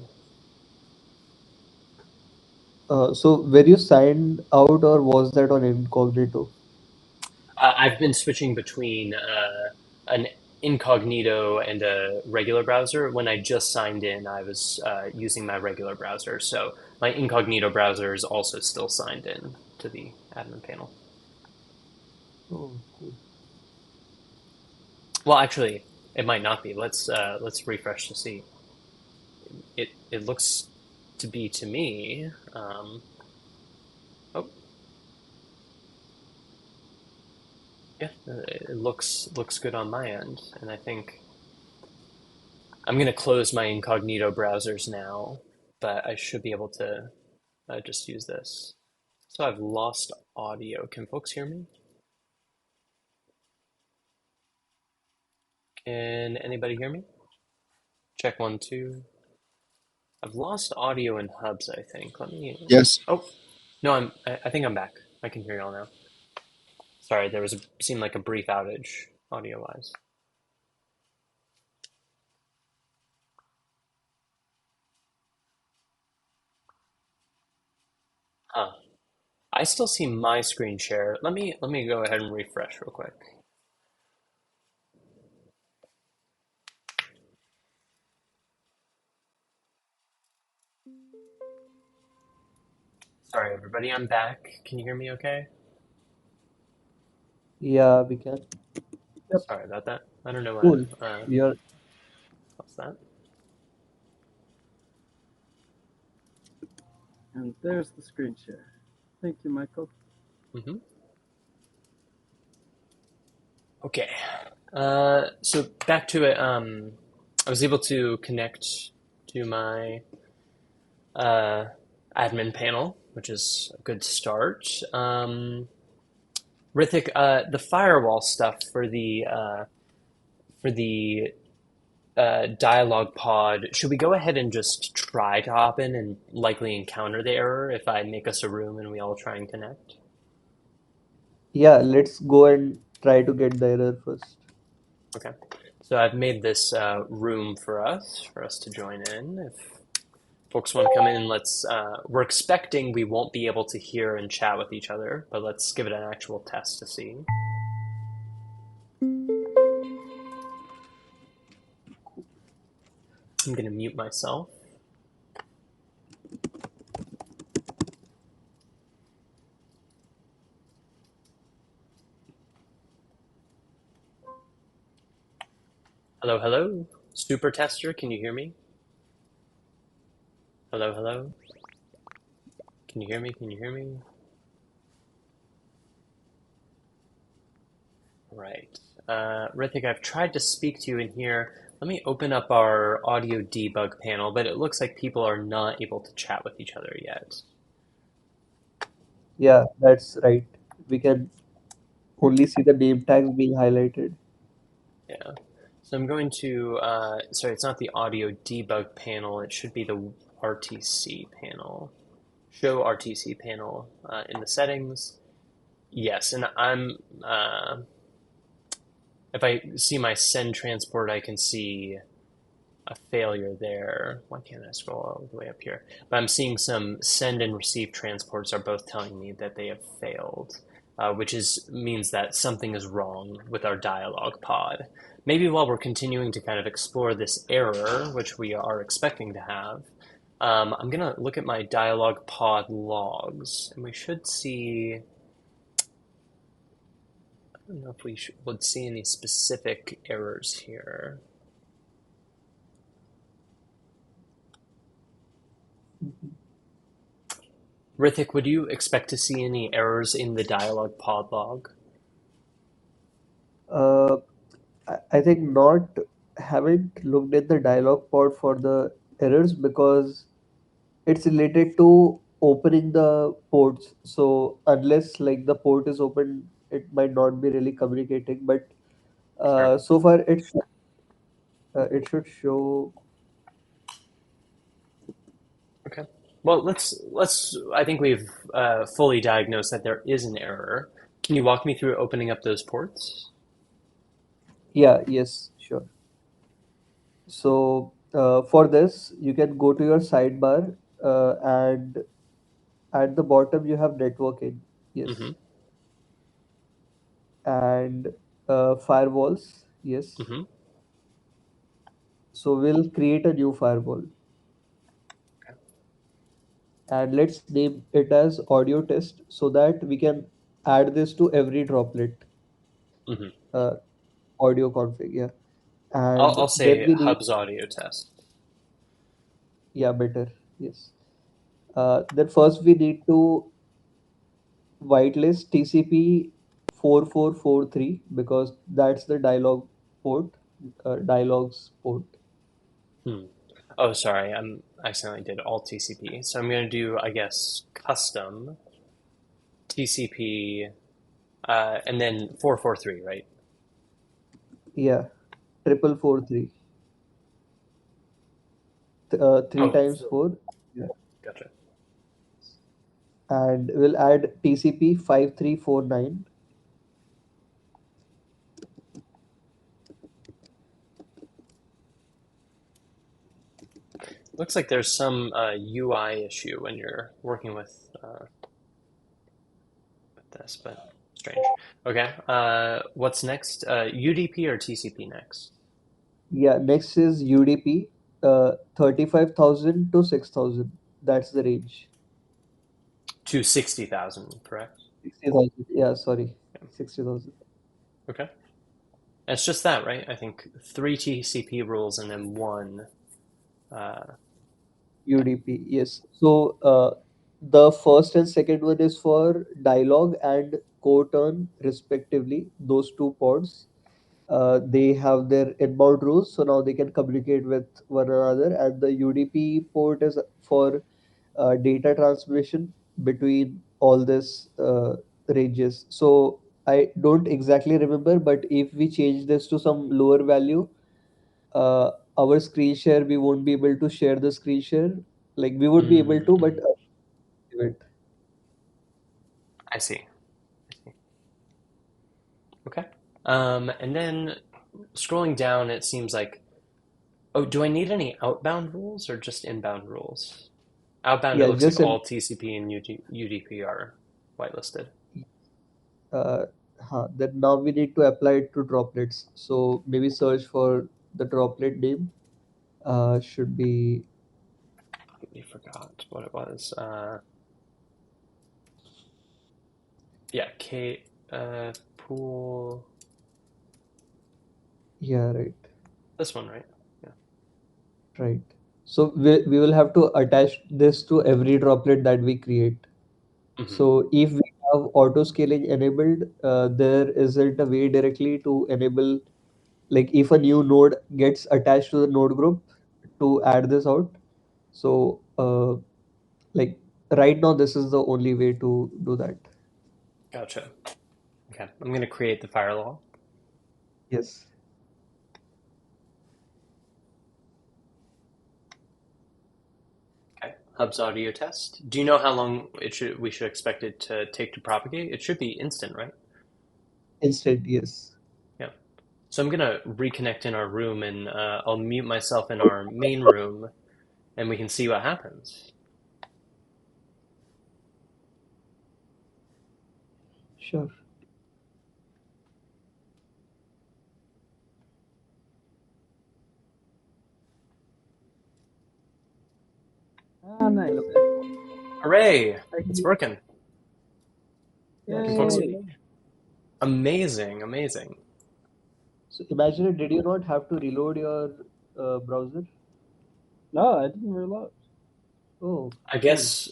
So were you signed out or was that on incognito? I've been switching between an incognito and a regular browser. When I just signed in, I was using my regular browser, so my incognito browser is also still signed in to the admin panel. Oh, cool. Well, actually, it might not be. Let's refresh to see. It looks to be to me. Oh, yeah, it looks good on my end, and I think I'm gonna close my incognito browsers now, but I should be able to just use this. So I've lost audio. Can folks hear me? Can anybody hear me? Check one, two. I've lost audio in hubs, I think. Let me. Yes. Oh, no, I think I'm back. I can hear y'all now. Sorry, there was seemed like a brief outage audio wise. Huh. I still see my screen share. Let me go ahead and refresh real quick. Sorry, everybody, I'm back. Can you hear me okay? Yeah, we can. Yep. Sorry about that. I don't know what Cool. You're what's that? And there's the screen share. Thank you, Michael. Mm-hmm. Okay. So back to it. I was able to connect to my uh, admin panel, which is a good start. Rithik, the firewall stuff for the dialogue pod, should we go ahead and just try to hop in and likely encounter the error if I make us a room and we all try and connect? Yeah, let's go and try to get the error first. Okay. So I've made this room for us to join in. If folks want to come in, let's. We're expecting we won't be able to hear and chat with each other, but let's give it an actual test to see. I'm gonna mute myself. Hello, hello. Super tester, can you hear me? Hello, hello. Can you hear me? Can you hear me? Right. Rithik, I've tried to speak to you in here. Let me open up our audio debug panel, but it looks like people are not able to chat with each other yet. Yeah, that's right. We can only see the name tags being highlighted. Yeah. So I'm going to, sorry, it's not the audio debug panel. It should be the RTC panel. Show RTC panel in the settings. Yes, and if I see my send transport, I can see a failure there. Why can't I scroll all the way up here? But I'm seeing some send and receive transports are both telling me that they have failed, which means that something is wrong with our dialog pod. Maybe while we're continuing to kind of explore this error, which we are expecting to have, I'm gonna look at my dialog pod logs, and we should see. I don't know if we would see any specific errors here. Rithik, would you expect to see any errors in the dialog pod log? Uh, I think not. Haven't looked at the dialog pod for the errors because it's related to opening the ports. So unless like the port is open, it might not be really communicating. But Sure. so far it should show. Okay. Well, let's. I think we've fully diagnosed that there is an error. Can you walk me through opening up those ports? Yeah, yes, sure. So For this, you can go to your sidebar, and at the bottom you have networking. Mm-hmm. Yes. And firewalls. Yes. Mm-hmm. So we'll create a new firewall, and let's name it as audio test so that we can add this to every droplet Mm-hmm. uh, audio config. Yeah. I'll And then say we need, Hub's audio test. yeah, better. Yes. Then first we need to whitelist TCP 4443 because that's the port, dialogues port. Hmm. Oh, sorry, I'm accidentally did Alt TCP. So I'm gonna do, I guess, custom TCP, and then 443, right? Yeah, 4443. Three Oh, times four. Yeah. gotcha. And we'll add TCP 5349. Looks like there's some UI issue when you're working with this, but strange. Okay, what's next? UDP or TCP next? Yeah, next is UDP, 35,000 to 6,000. That's the range. To 60,000, correct? 60,000. Yeah, sorry. Yeah. 60,000. Okay. It's just that, right? I think three TCP rules and then one. Uh, yeah. UDP, yes. So the first and second one is for dialogue and co-turn respectively, those two pods. They have their inbound rules, so now they can communicate with one another. And the UDP port is for data transmission between all this ranges. So I don't exactly remember, but if we change this to some lower value, our screen share, we won't be able to share the screen share. Like we would be able to, but Mm-hmm. it. I see. I see. Okay. And then scrolling down, it seems like, oh, do I need any outbound rules or just inbound rules? Outbound, it Yeah, looks like just all TCP and UDP are whitelisted. uh, then now we need to apply it to droplets. So maybe search for the droplet name. Should be, We forgot what it was. Yeah, K pool. yeah, right, This one, right? Yeah. right. So we will have to attach this to every droplet that we create. Mm-hmm. So if we have auto scaling enabled, there isn't a way directly to enable, like if a new node gets attached to the node group to add this out. So like right now, this is the only way to do that. Gotcha. Okay, I'm gonna create the firewall. Yes. Okay, Hub's audio test. Do you know how long we should expect it to take to propagate? It should be instant, right? Instead, yes. Yeah. So I'm gonna reconnect in our room and I'll mute myself in our main room and we can see what happens. Sure. Ah, nice. Hooray! It's Yay! working. Can folks So see? Amazing, amazing. so imagine, did you not have to reload your browser? No, I didn't realize. Oh, I cool. guess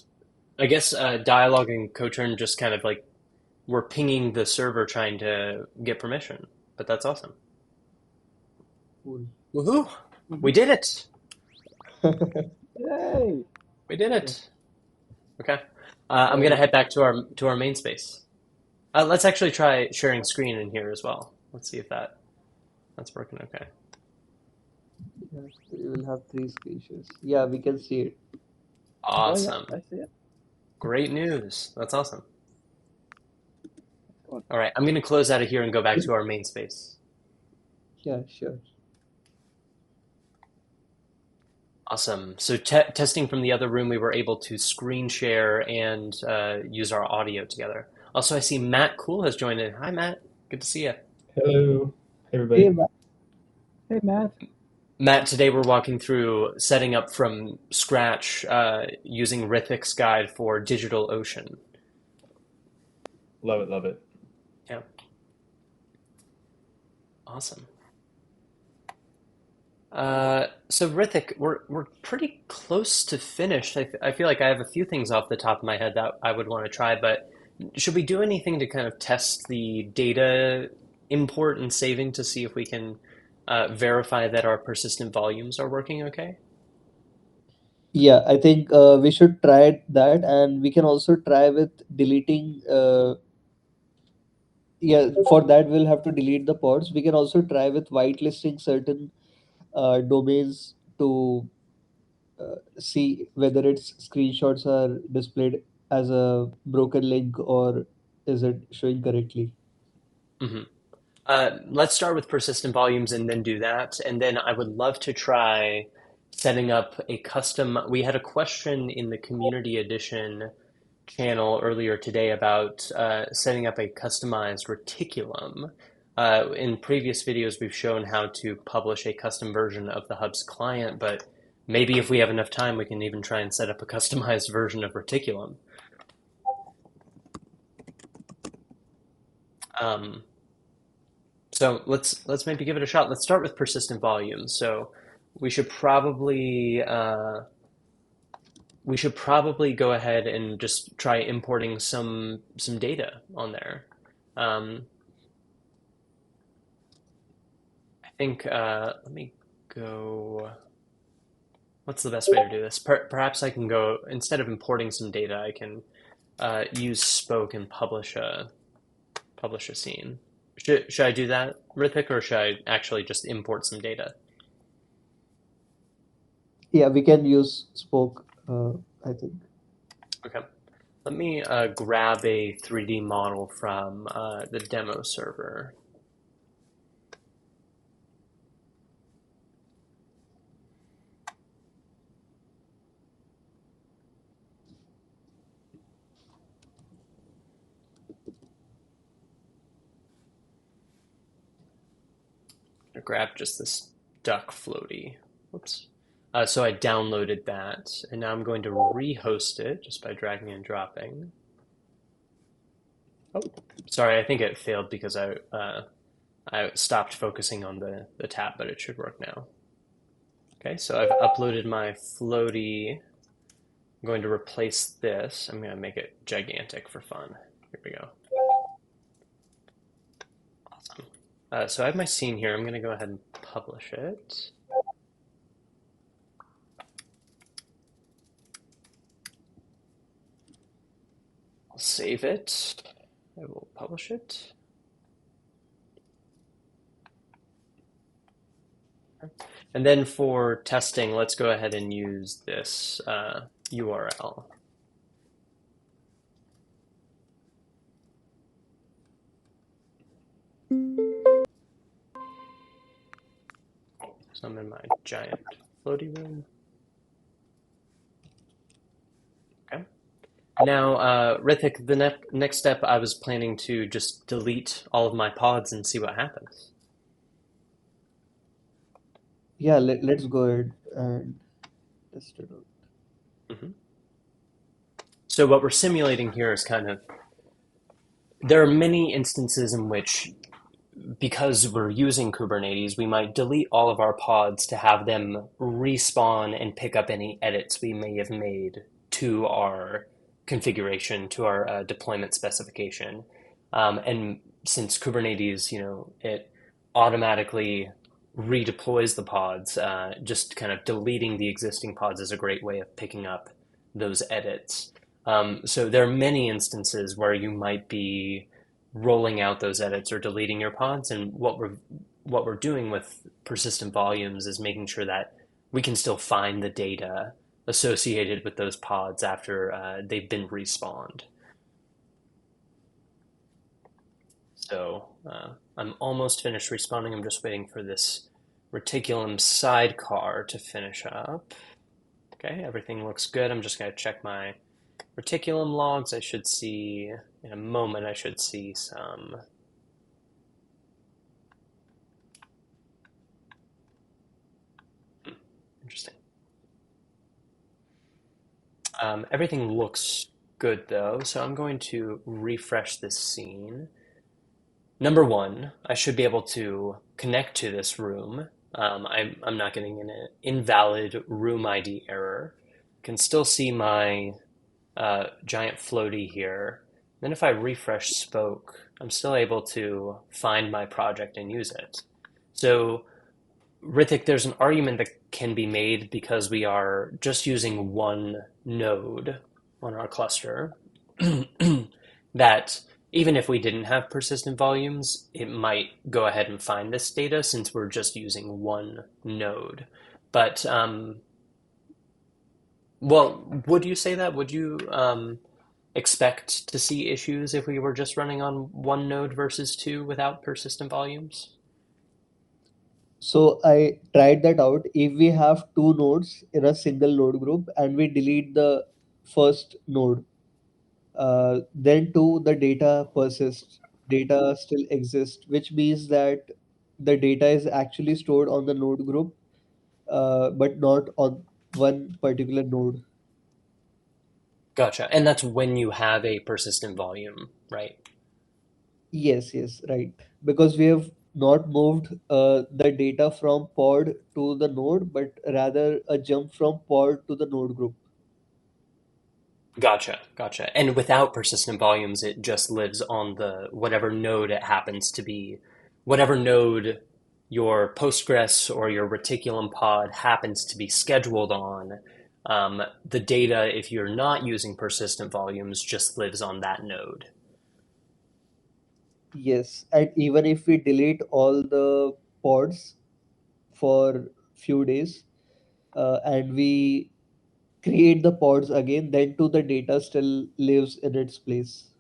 I guess dialogue and Coturn just kind of like we're pinging the server trying to get permission, but that's awesome. Cool. Woohoo! We did it! Yay! We did Yeah. it! Okay. I'm gonna Uh, head back to our main space. Let's actually try sharing screen in here as well. Let's see if that's working. Okay. yeah, we will have three screen shares. Yeah, we can see it. Oh yeah, Awesome. I see it. Great news. That's awesome. Come on. All right. I'm gonna close out of here and go back to our main space. Yeah, sure. Awesome. So testing from the other room, we were able to screen share and use our audio together. Also, I see Matt Cool has joined in. Hi, Matt. Good to see you. Hello, Hey, everybody. Hey, Matt. Matt, today we're walking through setting up from scratch using Hrithik's guide for DigitalOcean. Love it, love it. Yeah, awesome. So Hrithik, we're pretty close to finished. I feel like I have a few things off the top of my head that I would want to try, but should we do anything to kind of test the data import and saving to see if we can verify that our persistent volumes are working okay? yeah, I think we should try that, and we can also try with deleting. Yeah, for that we'll have to delete the pods. We can also try with whitelisting certain domains to see whether its screenshots are displayed as a broken link or is it showing correctly. hmm let's start with persistent volumes and then do that. And then I would love to try setting up a custom. We had a question in the community edition channel earlier today about setting up a customized reticulum. In previous videos, we've shown how to publish a custom version of the Hub's client, but maybe if we have enough time, we can even try and set up a customized version of reticulum. Um, So let's maybe give it a shot. Let's start with persistent volumes. So we should probably we should probably go ahead and just try importing some data on there. Um, I think let me go. What's the best way to do this? Perhaps I can go instead of importing some data, I can use Spoke and publish a scene. Should I do that, Rithik, or should I actually just import some data? Yeah, we can use Spoke, I think. Okay. Let me grab a 3D model from the demo server. I grab just this duck floaty. Whoops. So I downloaded that, and now I'm going to rehost it just by dragging and dropping. Oh, sorry, I think it failed because I stopped focusing on the tab, but it should work now. Okay, so I've uploaded my floaty. I'm going to replace this. I'm going to make it gigantic for fun. Here we go. Awesome. So I have my scene here. I'm going to go ahead and publish it. I'll save it. I will publish it. And then for testing, let's go ahead and use this URL. So I'm in my giant floaty room. Okay. Now, Rithik, the next step, I was planning to just delete all of my pods and see what happens. Yeah, let's go ahead and test it out. hmm So what we're simulating here is kind of, there are many instances in which, because we're using Kubernetes, we might delete all of our pods to have them respawn and pick up any edits we may have made to our configuration, to our deployment specification. And since Kubernetes, it automatically redeploys the pods, just kind of deleting the existing pods is a great way of picking up those edits. So there are many instances where you might be rolling out those edits or deleting your pods. And what we're doing with persistent volumes is making sure that we can still find the data associated with those pods after they've been respawned. So I'm almost finished respawning. I'm just waiting for this reticulum sidecar to finish up. Okay, everything looks good. I'm just going to check my reticulum logs. I should see, in a moment, I should see some. Interesting. Everything looks good though, so I'm going to refresh this scene. Number one, I should be able to connect to this room. I'm not getting an invalid room ID error. Can still see my giant floaty here. Then if I refresh Spoke, I'm still able to find my project and use it. So Rithik, there's an argument that can be made because we are just using one node on our cluster that even if we didn't have persistent volumes, it might go ahead and find this data since we're just using one node. But, well, would you say that? Would you expect to see issues if we were just running on one node versus two without persistent volumes? So I tried that out. If we have two nodes in a single node group and we delete the first node, then too the data persists. Data still exists, which means that the data is actually stored on the node group, but not on one particular node. Gotcha. And that's when you have a persistent volume, right? Yes, yes, right. Because we have not moved the data from pod to the node, but rather a jump from pod to the node group. Gotcha, gotcha. And without persistent volumes, it just lives on the whatever node it happens to be, whatever node your Postgres or your reticulum pod happens to be scheduled on. The data, if you're not using persistent volumes, just lives on that node. Yes, and even if we delete all the pods for few days, and we create the pods again, then too the data still lives in its place.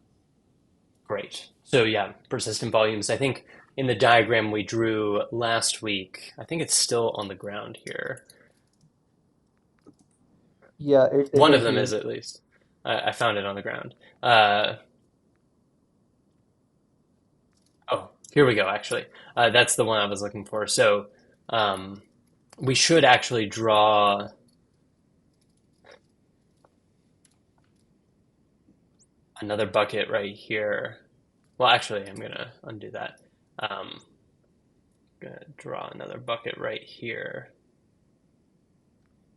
Great. So yeah, persistent volumes. I think in the diagram we drew last week, I think it's still on the ground here. Yeah, it One of is them here. is at least. I found it on the ground. Uh, oh, here we go, actually. That's the one I was looking for. So um, we should actually draw another bucket right here. Well, actually, I'm going to undo that. I'm going to draw another bucket right here.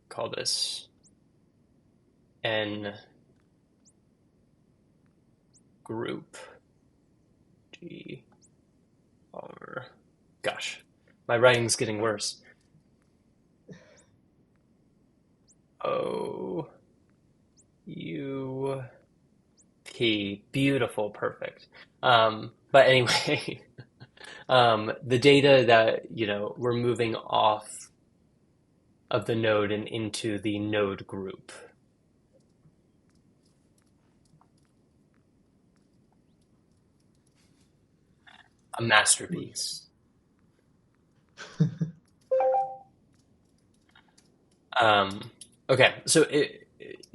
Call this N group G R. Gosh, my writing's getting worse. O U P. Beautiful, perfect. But anyway, the data that, we're moving off of the node and into the node group. A masterpiece. Okay, so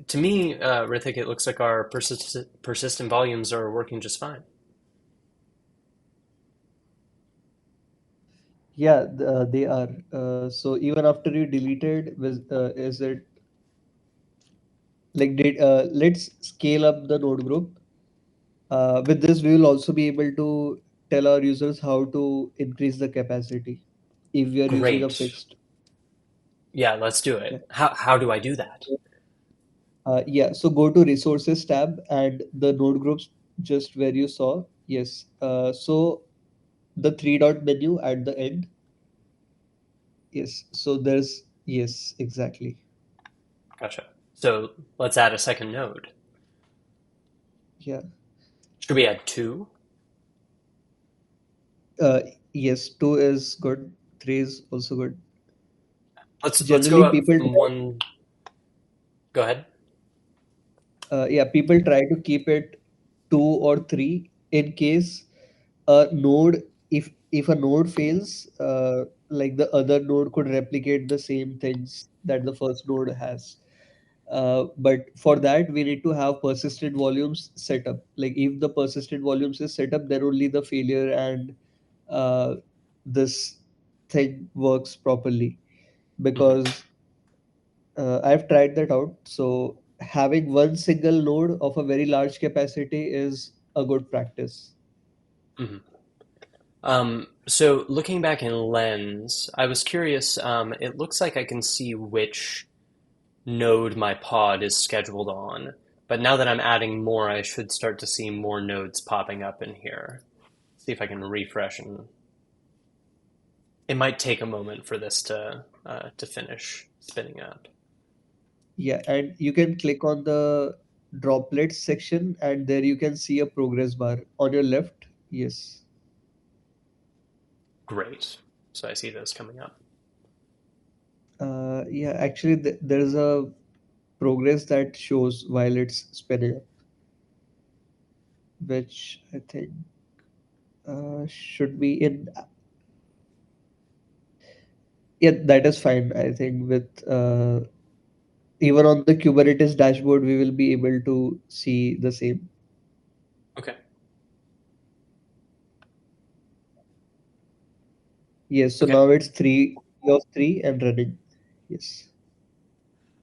to me, Rithik, it looks like our persistent volumes are working just fine. Yeah, they are. So even after you deleted, is it like let's scale up the node group. With this, we will also be able to tell our users how to increase the capacity if we are using a Great. fixed. Yeah, let's do Yeah. it. How do I do that? Yeah. So go to resources tab and the node groups just where you saw. Yes. So the three dot menu at the end. Yes. So there's yes, exactly. Gotcha. So let's add a second node. Yeah. Should we add two? Uh, yes. Two is good. Three is also good. Let's go Generally, up people from one. Go ahead. yeah, people try to keep it two or three in case a node if a node fails, like the other node could replicate the same things that the first node has. But for that, we need to have persistent volumes set up. Like if the persistent volumes is set up, then only the failure and uh, this thing works properly. Hmm. Because I've tried that out. So having one single node of a very large capacity is a good practice. Hmm. So looking back in Lens, I was curious, it looks like I can see which node my pod is scheduled on, but now that I'm adding more, I should start to see more nodes popping up in here. See if I can refresh, and it might take a moment for this to finish spinning up. Yeah, and you can click on the droplets section, and there you can see a progress bar on your left. Yes. Great. So I see those coming up. Yeah, actually, there's a progress that shows while it's spinning up, which I think should be in. Yeah, that is fine. I think with even on the Kubernetes dashboard, we will be able to see the same. Okay. Yes, so Okay. now it's three of three and running. Yes.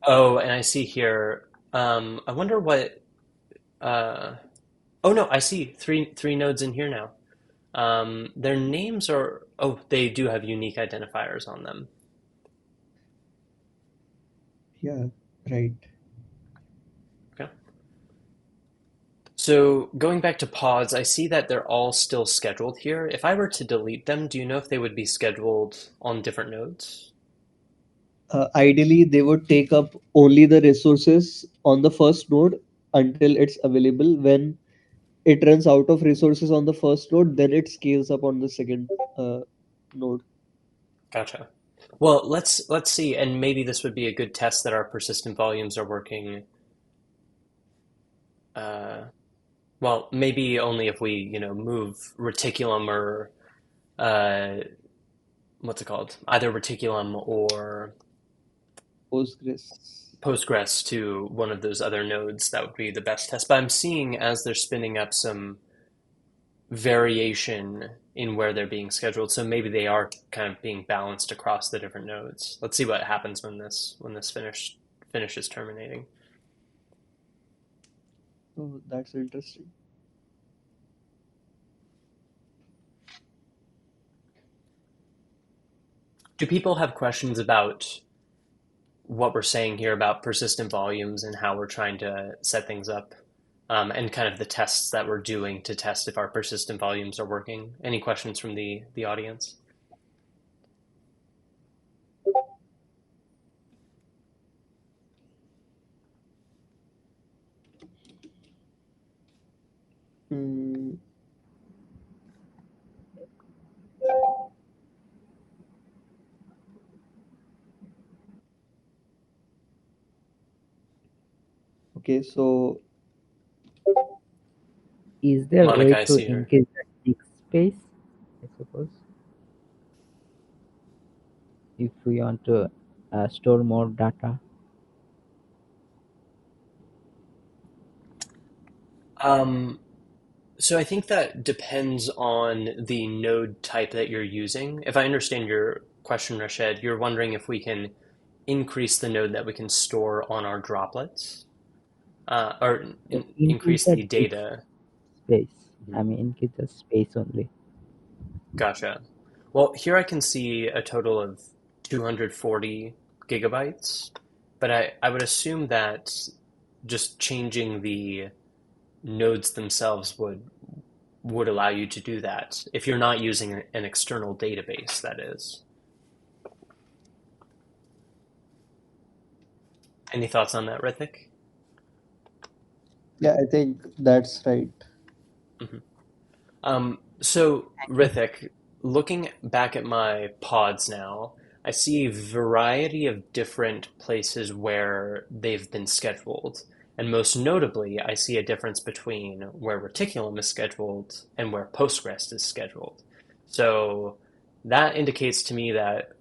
Oh, and I see here. I wonder what. Oh no, I see three nodes in here now. Their names are. Oh, they do have unique identifiers on them. Yeah, right. Okay. So going back to pods, I see that they're all still scheduled here. If I were to delete them, do you know if they would be scheduled on different nodes? Ideally, they would take up only the resources on the first node until it's available. When it runs out of resources on the first node, then it scales up on the second node. Gotcha. Well, let's see, and maybe this would be a good test that our persistent volumes are working. Uh, well, maybe only if we, move reticulum or uh, what's it called? Either reticulum or Postgres. Postgres to one of those other nodes. That would be the best test. But I'm seeing as they're spinning up some variation in where they're being scheduled. So maybe they are kind of being balanced across the different nodes. Let's see what happens when this finishes terminating. Oh, that's interesting. Do people have questions about what we're saying here about persistent volumes and how we're trying to set things up, and kind of the tests that we're doing to test if our persistent volumes are working? Any questions from the audience? Mm, okay, so Is there a way Monica, I to see her. increase the disk space? I suppose if we want to store more data. Um, so I think that depends on the node type that you're using. If I understand your question, Rashid, you're wondering if we can increase the node that we can store on our droplets, or Increase increase the the disk data. space. Mhm. I mean, increase the space only. Gotcha. Well, here I can see a total of 240 gigabytes, but I would assume that just changing the nodes themselves would allow you to do that if you're not using an external database, that is. Any thoughts on that, Rithik? yeah, I think that's right. Hmm. So, Rithik, looking back at my pods now, I see a variety of different places where they've been scheduled. And most notably, I see a difference between where Reticulum is scheduled and where Postgres is scheduled. So that indicates to me that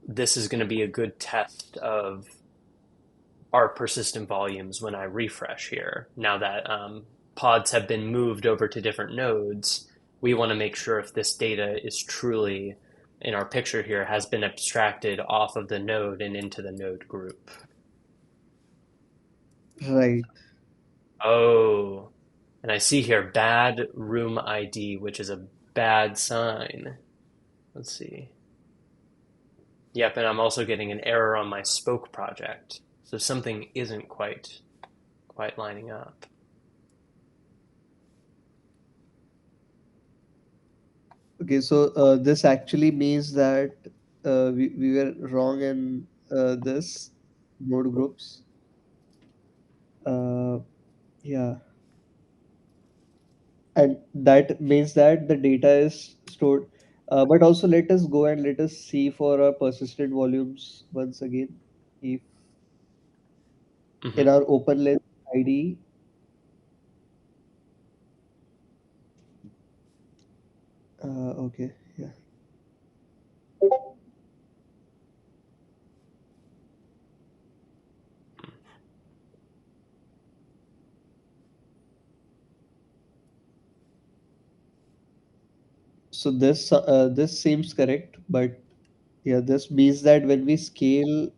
this is going to be a good test of our persistent volumes when I refresh here. Now that pods have been moved over to different nodes, we want to make sure if this data is truly, in our picture here, has been abstracted off of the node and into the node group. Right. Oh, and I see here bad room ID, which is a bad sign. Let's see. Yep, and I'm also getting an error on my spoke project. So something isn't quite lining up. Okay, so this actually means that we were wrong in this node groups. Uh, yeah, and that means that the data is stored. But also, let us go and let us see for our persistent volumes once again. If in Hmm. our open list ID, okay, yeah. So this seems correct, but yeah, this means that when we scale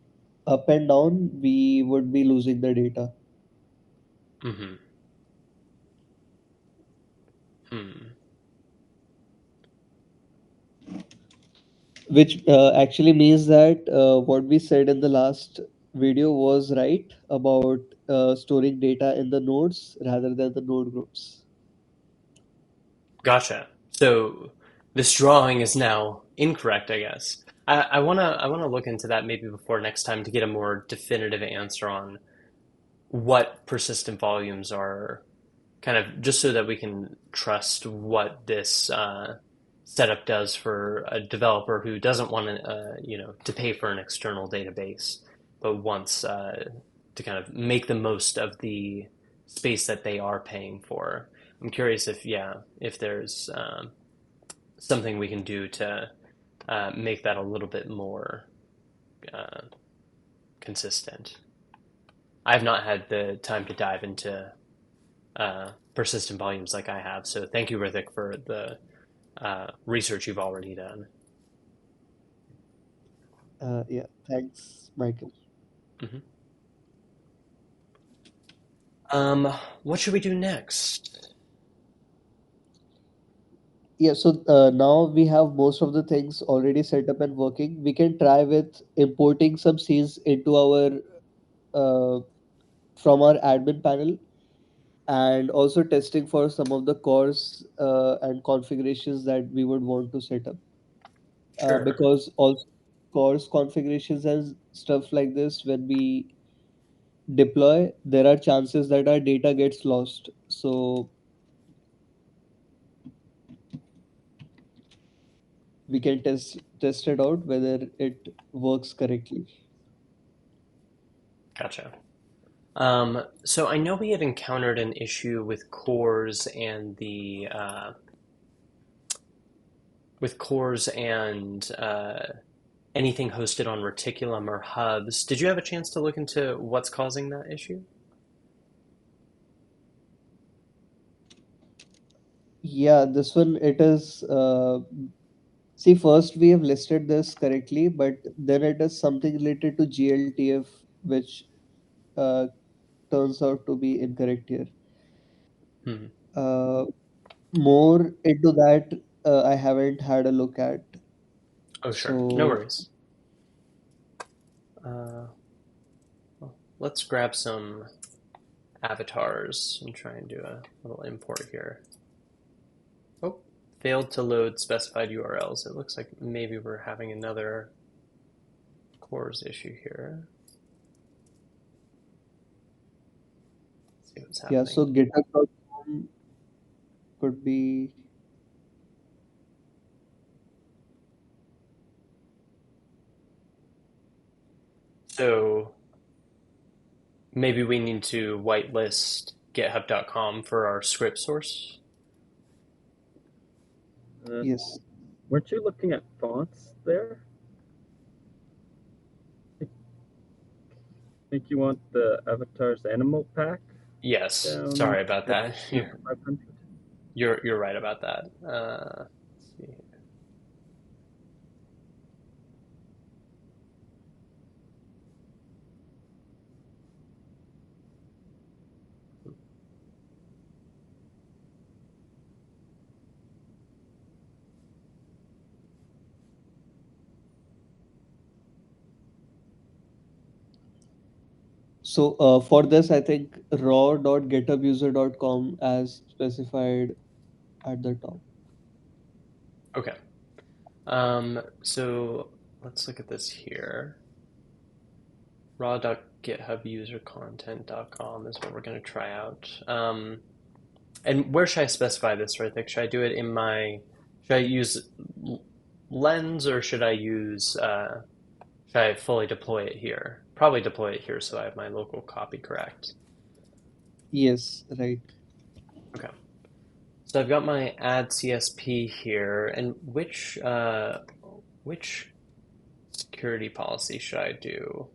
up and down, we would be losing the data. Hmm. Hmm. Which actually means that what we said in the last video was right about storing data in the nodes rather than the node groups. Gotcha. So this drawing is now incorrect, I guess. I wanna look into that maybe before next time to get a more definitive answer on what persistent volumes are, kind of just so that we can trust what this setup does for a developer who doesn't want to, to pay for an external database, but wants to kind of make the most of the space that they are paying for. I'm curious if, yeah, if there's something we can do to make that a little bit more uh, consistent. I have not had the time to dive into persistent volumes like I have, so thank you, Hrithik, for the research you've already done. Yeah, thanks, Michael. Hmm. What should we do next? Yeah, so now we have most of the things already set up and working. We can try with importing some scenes into our uh, from our admin panel, and also testing for some of the cores and configurations that we would want to set up. Sure. Because also cores configurations and stuff like this, when we deploy, there are chances that our data gets lost. So we can test it out whether it works correctly. Gotcha. So I know we had encountered an issue with cores and anything hosted on Reticulum or hubs. Did you have a chance to look into what's causing that issue? Yeah, this one it is. See, first we have listed this correctly, but then it is something related to GLTF, which uh, turns out to be incorrect here. Hmm. Uh, More into that, I haven't had a look at. Oh, sure. No So worries. Uh, well, let's grab some avatars and try and do a little import here. Oh, failed to load specified URLs. It looks like maybe we're having another cores issue here. Let's see what's yeah, so happening. GitHub.com could be. So maybe we need to whitelist github.com for our script source. Uh, Yes. weren't you looking at fonts there? think you want the Avatar's Animal Pack. Yes, Down sorry about that. to 500. You're right about that. Let's see. So for this, I think raw.gitubuser.com as specified at the top. Okay. So let's look at this here. raw.githubusercontent.com is what we're going to try out. And where should I specify this, Hrithik? Should I do it in my, should I use Lens or should I use, should I fully deploy it here? Probably deploy it here so I have my local copy correct. Yes, right. Okay. So I've got my add CSP here, and which security policy should I do?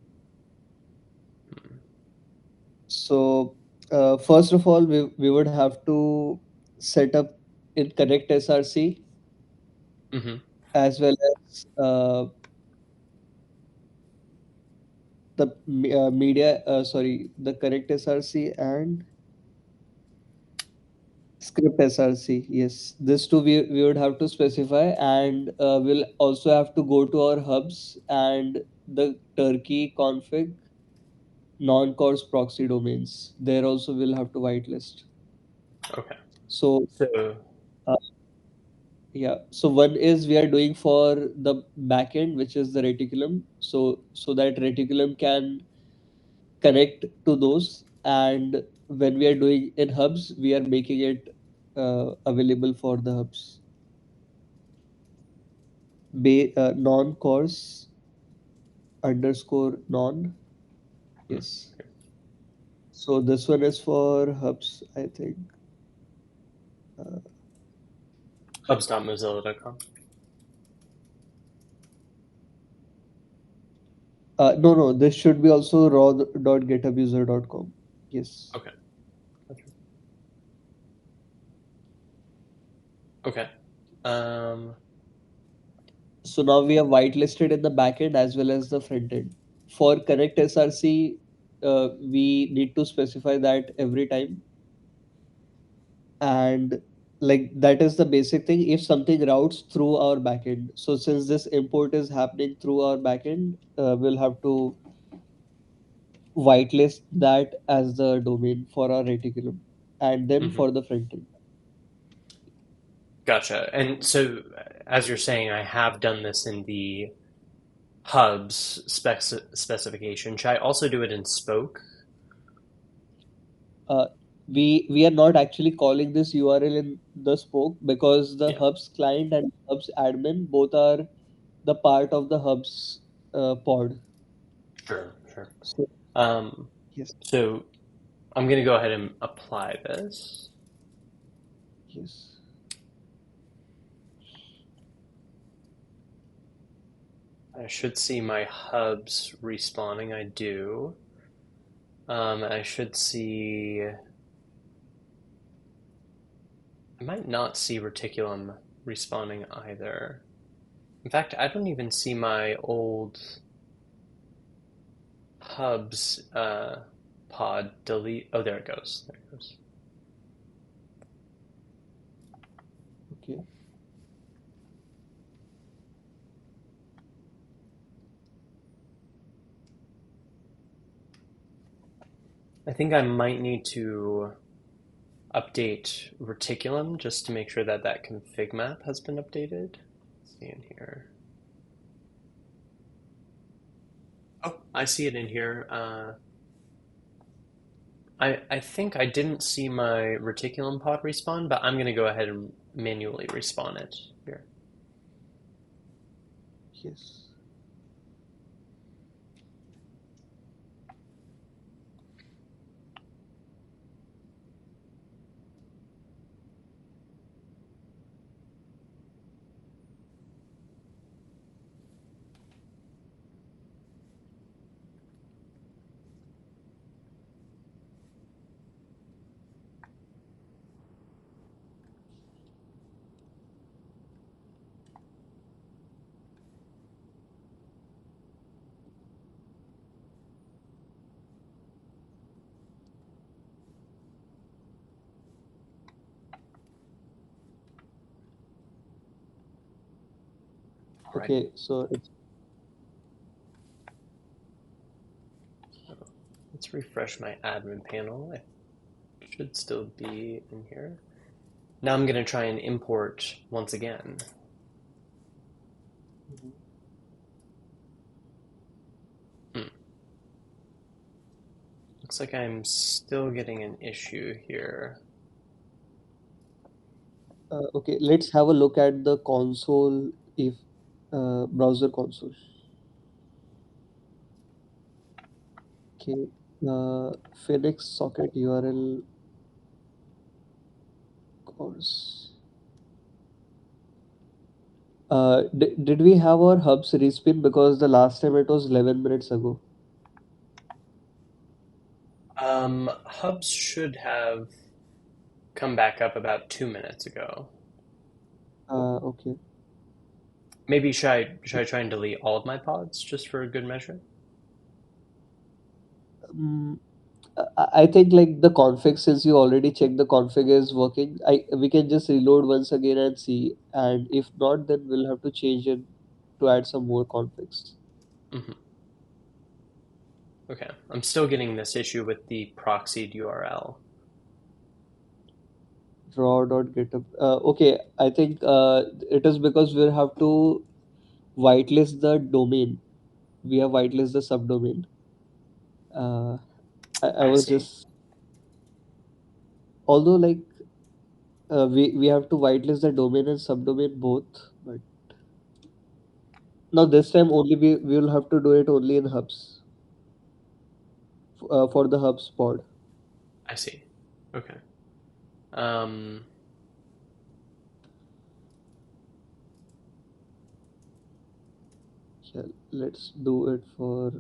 So first of all, we would have to set up in Connect SRC Mm-hmm. as well as the Connect SRC and Script SRC. Yes, this two we would have to specify, and we'll also have to go to our hubs and the Turkey config non-cores proxy domains. There also we'll have to whitelist. Okay. So So, uh, yeah, so one is we are doing for the backend, which is the reticulum. So that reticulum can connect to those, and when we are doing in hubs, we are making it available for the hubs. Non-cores underscore non. Yes. So this one is for hubs, I think. Uh, hubs.mozilla.com. no, this should be also raw.gitubuser.com. Yes. Okay. Gotcha. Okay. Um, So now we have whitelisted in the backend as well as the front end. For Connect SRC, we need to specify that every time. And like that is the basic thing. If something routes through our backend, so since this import is happening through our backend, we'll have to whitelist that as the domain for our reticulum and then mhm. for the front end. Gotcha. And so, as you're saying, I have done this in the hubs specification. Should I also do it in Spoke? uh, we are not actually calling this URL in the spoke because the Yeah. hubs client and hubs admin both are the part of the hubs pod. Sure, sure. So Um, yes, so I'm going to go ahead and apply this. yes. I should see my hubs respawning. I do. I should see. I might not see Reticulum respawning either. In fact, I don't even see my old hubs pod delete. Oh, there it goes. There it goes. Okay. I think I might need to update Reticulum just to make sure that that config map has been updated. Let's see in here. Oh, I see it in here. I think I didn't see my Reticulum pod respawn, but I'm going to go ahead and manually respawn it here. Yes. All right. Okay, so it's So let's refresh my admin panel. It should still be in here. Now I'm going to try and import once again. Mhm. Hmm. Looks like I'm still getting an issue here. Okay. Let's have a look at the console if browser console. Okay. Phoenix socket URL course. Did we have our hubs respin because the last time it was 11 minutes ago? Hubs should have come back up about 2 minutes ago. Okay. Maybe should I try and delete all of my pods just for a good measure? Um, I think like the config, since you already checked the config is working, we can just reload once again and see. And if not, then we'll have to change it to add some more configs. Hmm. Okay, I'm still getting this issue with the proxied URL. Draw.github. Okay, I think it is because we'll have to whitelist the domain. We have whitelist the subdomain. Uh, I I was see. just, although like we have to whitelist the domain and subdomain both, but now this time only we will have to do it only in hubs for the hubs pod. I see. Okay. Um, Yeah, let's do it for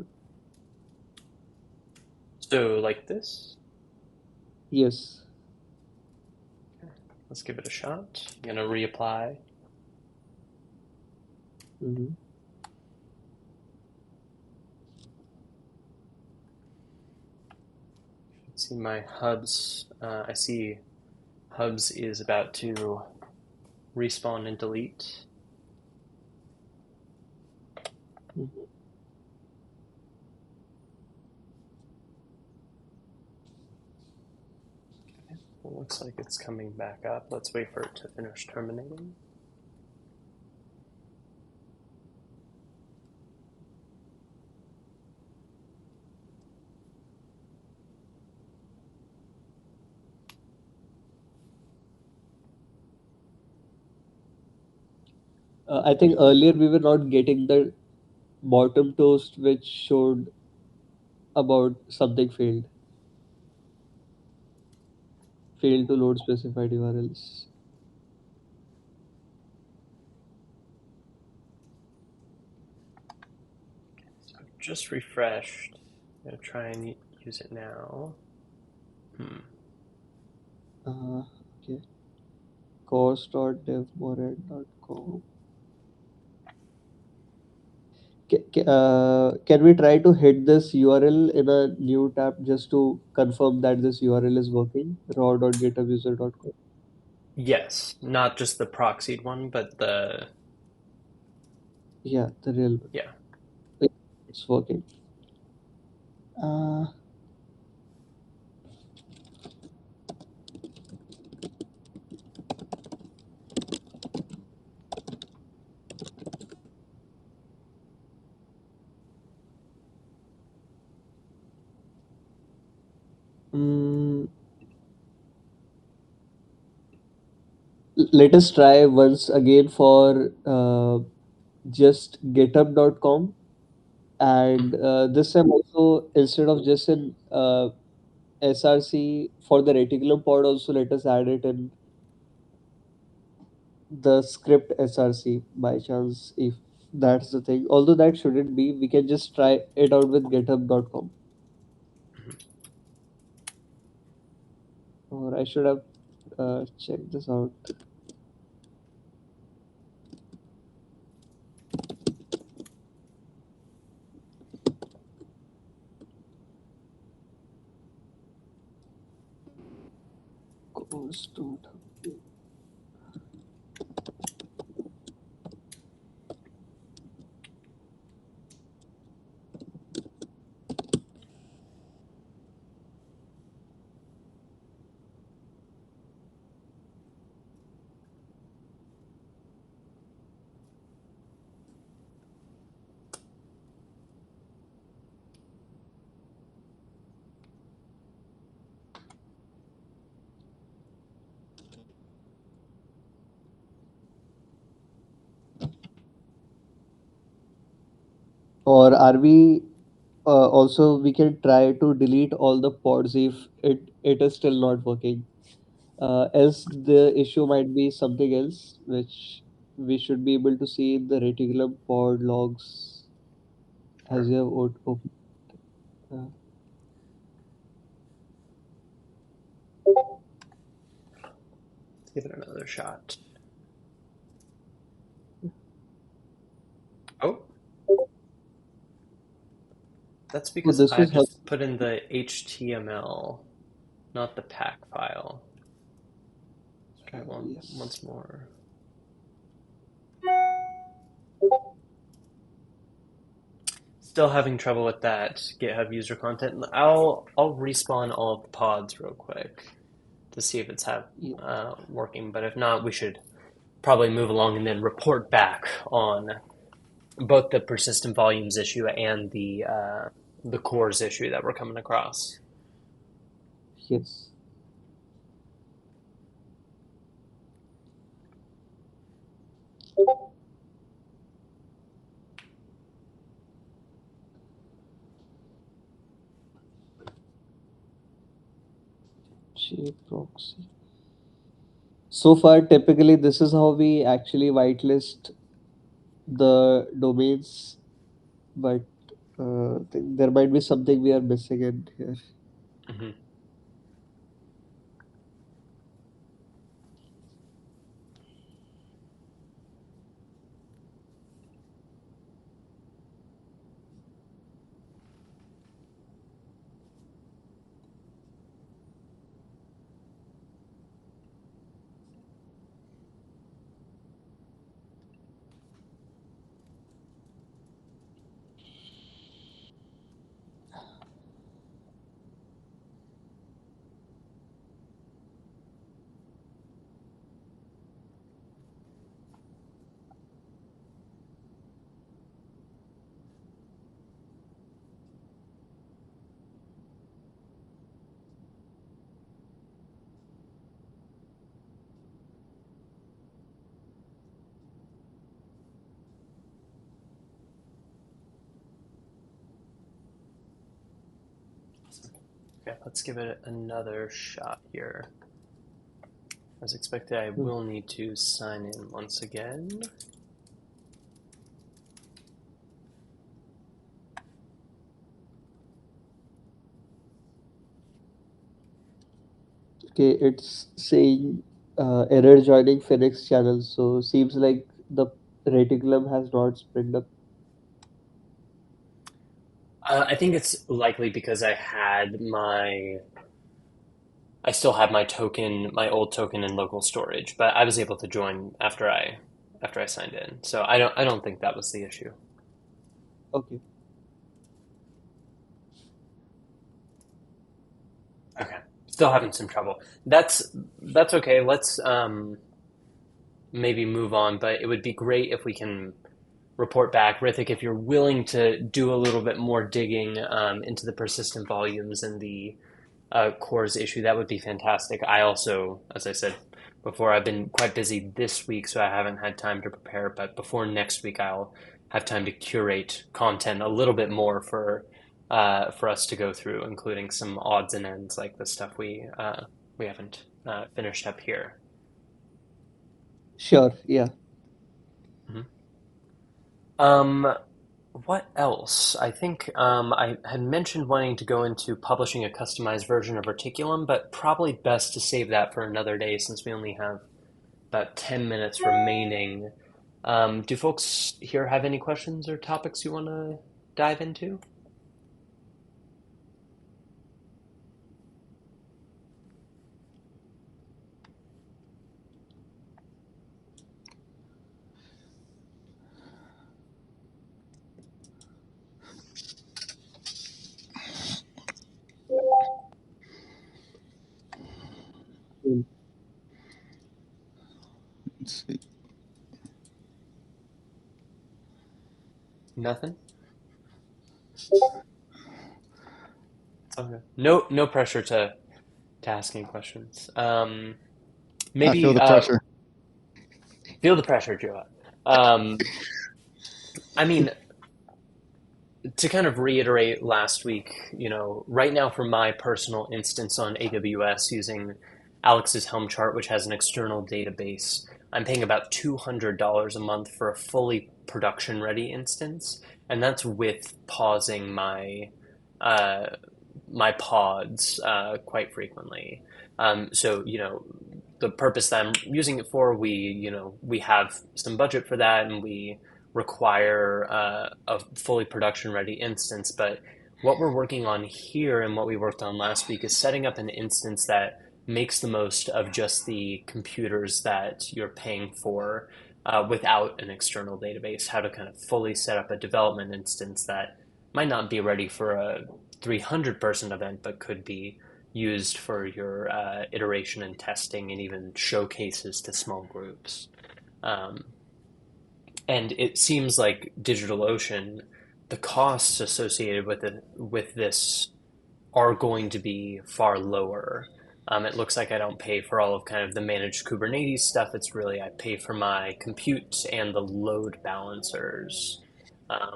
so like this. yes. Okay, let's give it a shot. I'm gonna reapply. Hmm. Let's see my hubs. I see hubs is about to respawn and delete. It looks like it's coming back up. Let's wait for it to finish terminating. I think earlier we were not getting the bottom toast which showed about something failed to load specified URLs. So just refreshed. I'm gonna try and use it now. Okay. Course.devmoret.com. Can we try to hit this URL in a new tab just to confirm that this URL is working? raw.githubuser.com. Yes, not just the proxied one, but the Yeah, the real one. yeah. It's working. Uh, mm, Let us try once again for just github.com, and Mhm. this time also instead of just in src for the reticulum pod, also let us add it in the script src by chance, if that's the thing. Although that shouldn't be, we can just try it out with github.com. Or I should have checked this out. Course.hub. Or are we also we can try to delete all the pods if it is still not working. Else the issue might be something else, which we should be able to see in the reticulum pod logs as Sure. you have opened. Uh, Let's give it another shot. Oh, that's so because this I've is how. just put in the HTML, not the pack file. Let's try one Yes. once more. Still having trouble with that GitHub user content. I'll respawn all of the pods real quick to see if it's Yeah. working. But if not, we should probably move along and then report back on both the persistent volumes issue and the cores issue that we're coming across. Yes. JProxy. So far, typically, this is how we actually whitelist the domains, but there might be something we are missing in here. Mhm. Okay, let's give it another shot here. As expected, I Hmm. will need to sign in once again. Okay, it's saying error joining Phoenix channel. So seems like the reticulum has not split up. I think it's likely because I still had my token, my old token in local storage, but I was able to join after I signed in. So I don't think that was the issue. Okay. Okay. Still having some trouble. That's okay. Let's maybe move on, but it would be great if we can report back. Rithik, if you're willing to do a little bit more digging into the persistent volumes and the cores issue, that would be fantastic. I also, as I said before, I've been quite busy this week, so I haven't had time to prepare. But before next week, I'll have time to curate content a little bit more for us to go through, including some odds and ends like the stuff we haven't finished up here. Sure. Yeah. Mhm. Um, what else? I think I had mentioned wanting to go into publishing a customized version of Reticulum, but probably best to save that for another day since we only have about 10 minutes remaining. Do folks here have any questions or topics you want to dive into? Mm. Let's see. Nothing? It's okay. No pressure to ask any questions. I feel Maybe the pressure. feel the pressure, Joe. I mean, to kind of reiterate last week, right now for my personal instance on AWS using Alex's Helm chart, which has an external database, I'm paying about $200 a month for a fully production ready instance, and that's with pausing uh, my pods quite frequently. So, the purpose that I'm using it for, we have some budget for that, and we require a fully production ready instance. But what we're working on here and what we worked on last week is setting up an instance that makes the most of just the computers that you're paying for without an external database, how to kind of fully set up a development instance that might not be ready for a 300-person event, but could be used for your iteration and testing and even showcases to small groups. Um, and it seems like DigitalOcean, the costs associated with this are going to be far lower. It looks like I don't pay for all of kind of the managed Kubernetes stuff. It's really I pay for my compute and the load balancers. Let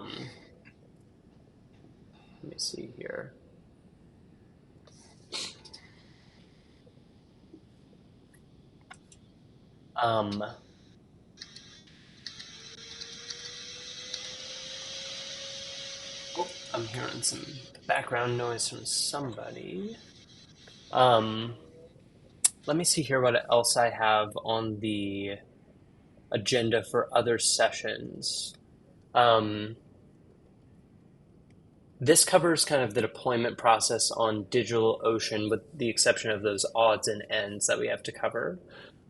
me see here. Um, oh, I'm hearing some background noise from somebody. Let me see here what else I have on the agenda for other sessions. Um, this covers kind of the deployment process on DigitalOcean, with the exception of those odds and ends that we have to cover.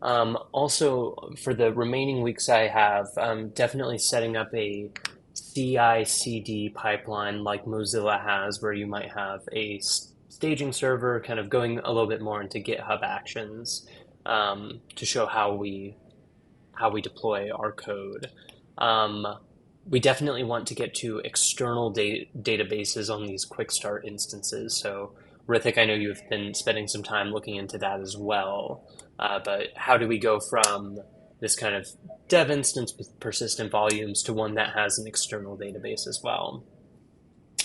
Also, for the remaining weeks I have, definitely setting up a CI/CD pipeline like Mozilla has, where you might have a staging server, kind of going a little bit more into GitHub Actions to show how we deploy our code. Um, we definitely want to get to external databases on these quick start instances. So, Hrithik, I know you've been spending some time looking into that as well. But how do we go from this kind of dev instance with persistent volumes to one that has an external database as well?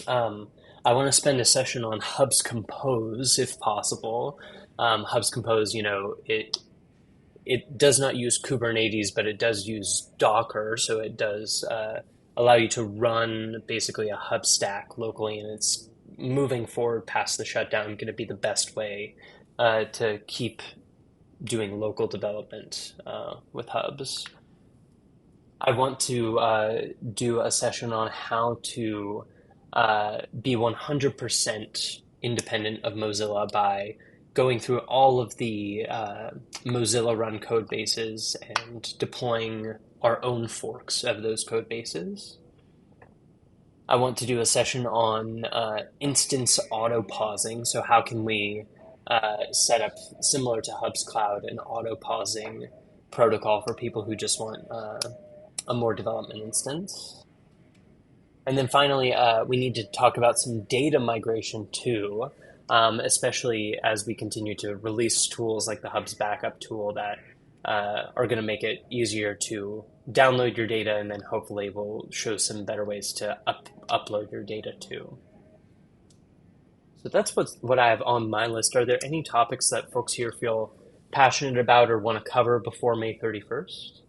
I want to spend a session on Hubs Compose if possible. Hubs Compose, it does not use Kubernetes, but it does use Docker, so it does allow you to run basically a hub stack locally, and it's moving forward past the shutdown going to be the best way to keep doing local development with hubs. I want to do a session on how to be 100% independent of Mozilla by going through all of the Mozilla run code bases and deploying our own forks of those code bases. I want to do a session on instance auto pausing. So how can we set up, similar to Hub's Cloud, an auto pausing protocol for people who just want a more development instance. And then finally, we need to talk about some data migration too, especially as we continue to release tools like the Hub's backup tool that are going to make it easier to download your data, and then hopefully we'll show some better ways to upload your data too. So that's what I have on my list. Are there any topics that folks here feel passionate about or want to cover before May 31st?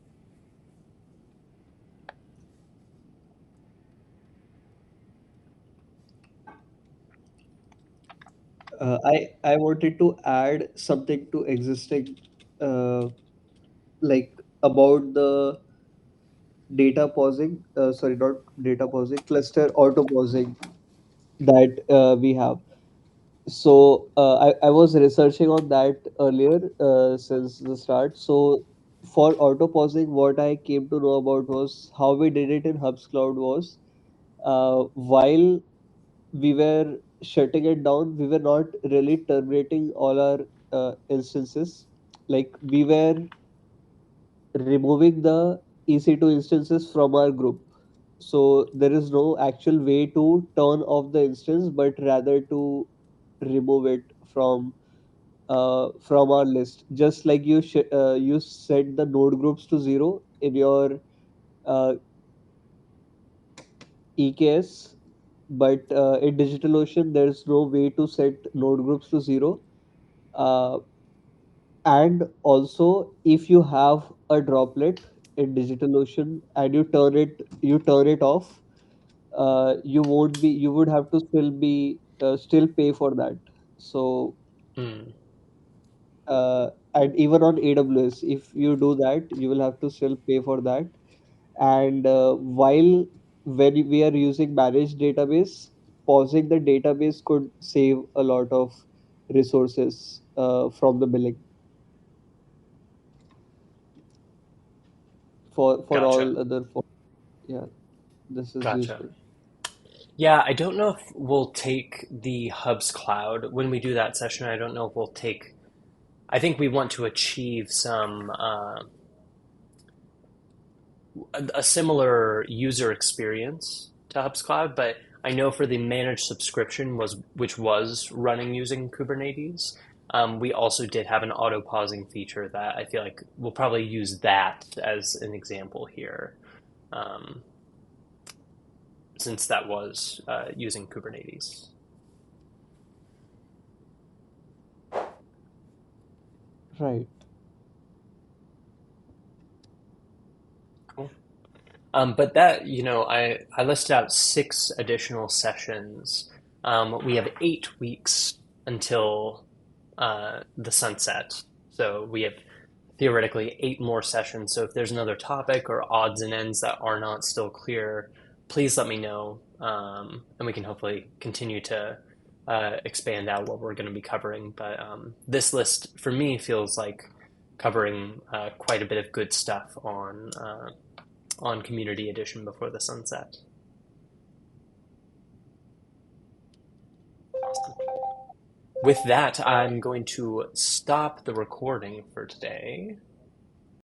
I wanted to add something to existing, uh, like about the data pausing. Sorry, not data pausing, cluster auto pausing that we have. So I was researching on that earlier since the start. So for auto pausing, what I came to know about was how we did it in Hubs Cloud was while we were shutting it down, we were not really terminating all our instances. Like we were removing the EC2 instances from our group. So there is no actual way to turn off the instance, but rather to remove it from our list. Just like you set the node groups to 0 in your uh, EKS, but in DigitalOcean, there's no way to set node groups to zero. Uh, and also, if you have a droplet in DigitalOcean and you turn it off, you would have to still pay for that. So Mm, and even on AWS, if you do that, you will have to still pay for that. And while when we are using managed database, pausing the database could save a lot of resources from the billing for gotcha. all other yeah, this is Gotcha. useful. Yeah, I don't know if we'll take the Hubs Cloud when we do that session. I don't know if we'll take. I think we want to achieve some a similar user experience to Hubs Cloud, but I know for the managed subscription which was running using Kubernetes, we also did have an auto pausing feature that I feel like we'll probably use that as an example here, um, since that was using Kubernetes. Right. Cool. But that, I listed out 6 additional sessions. We have 8 weeks until the sunset. So we have theoretically 8 more sessions. So if there's another topic or odds and ends that are not still clear, please let me know. And we can hopefully continue to expand out what we're going to be covering. But this list for me feels like covering quite a bit of good stuff on Community Edition before the sunset. Awesome. With that, I'm going to stop the recording for today.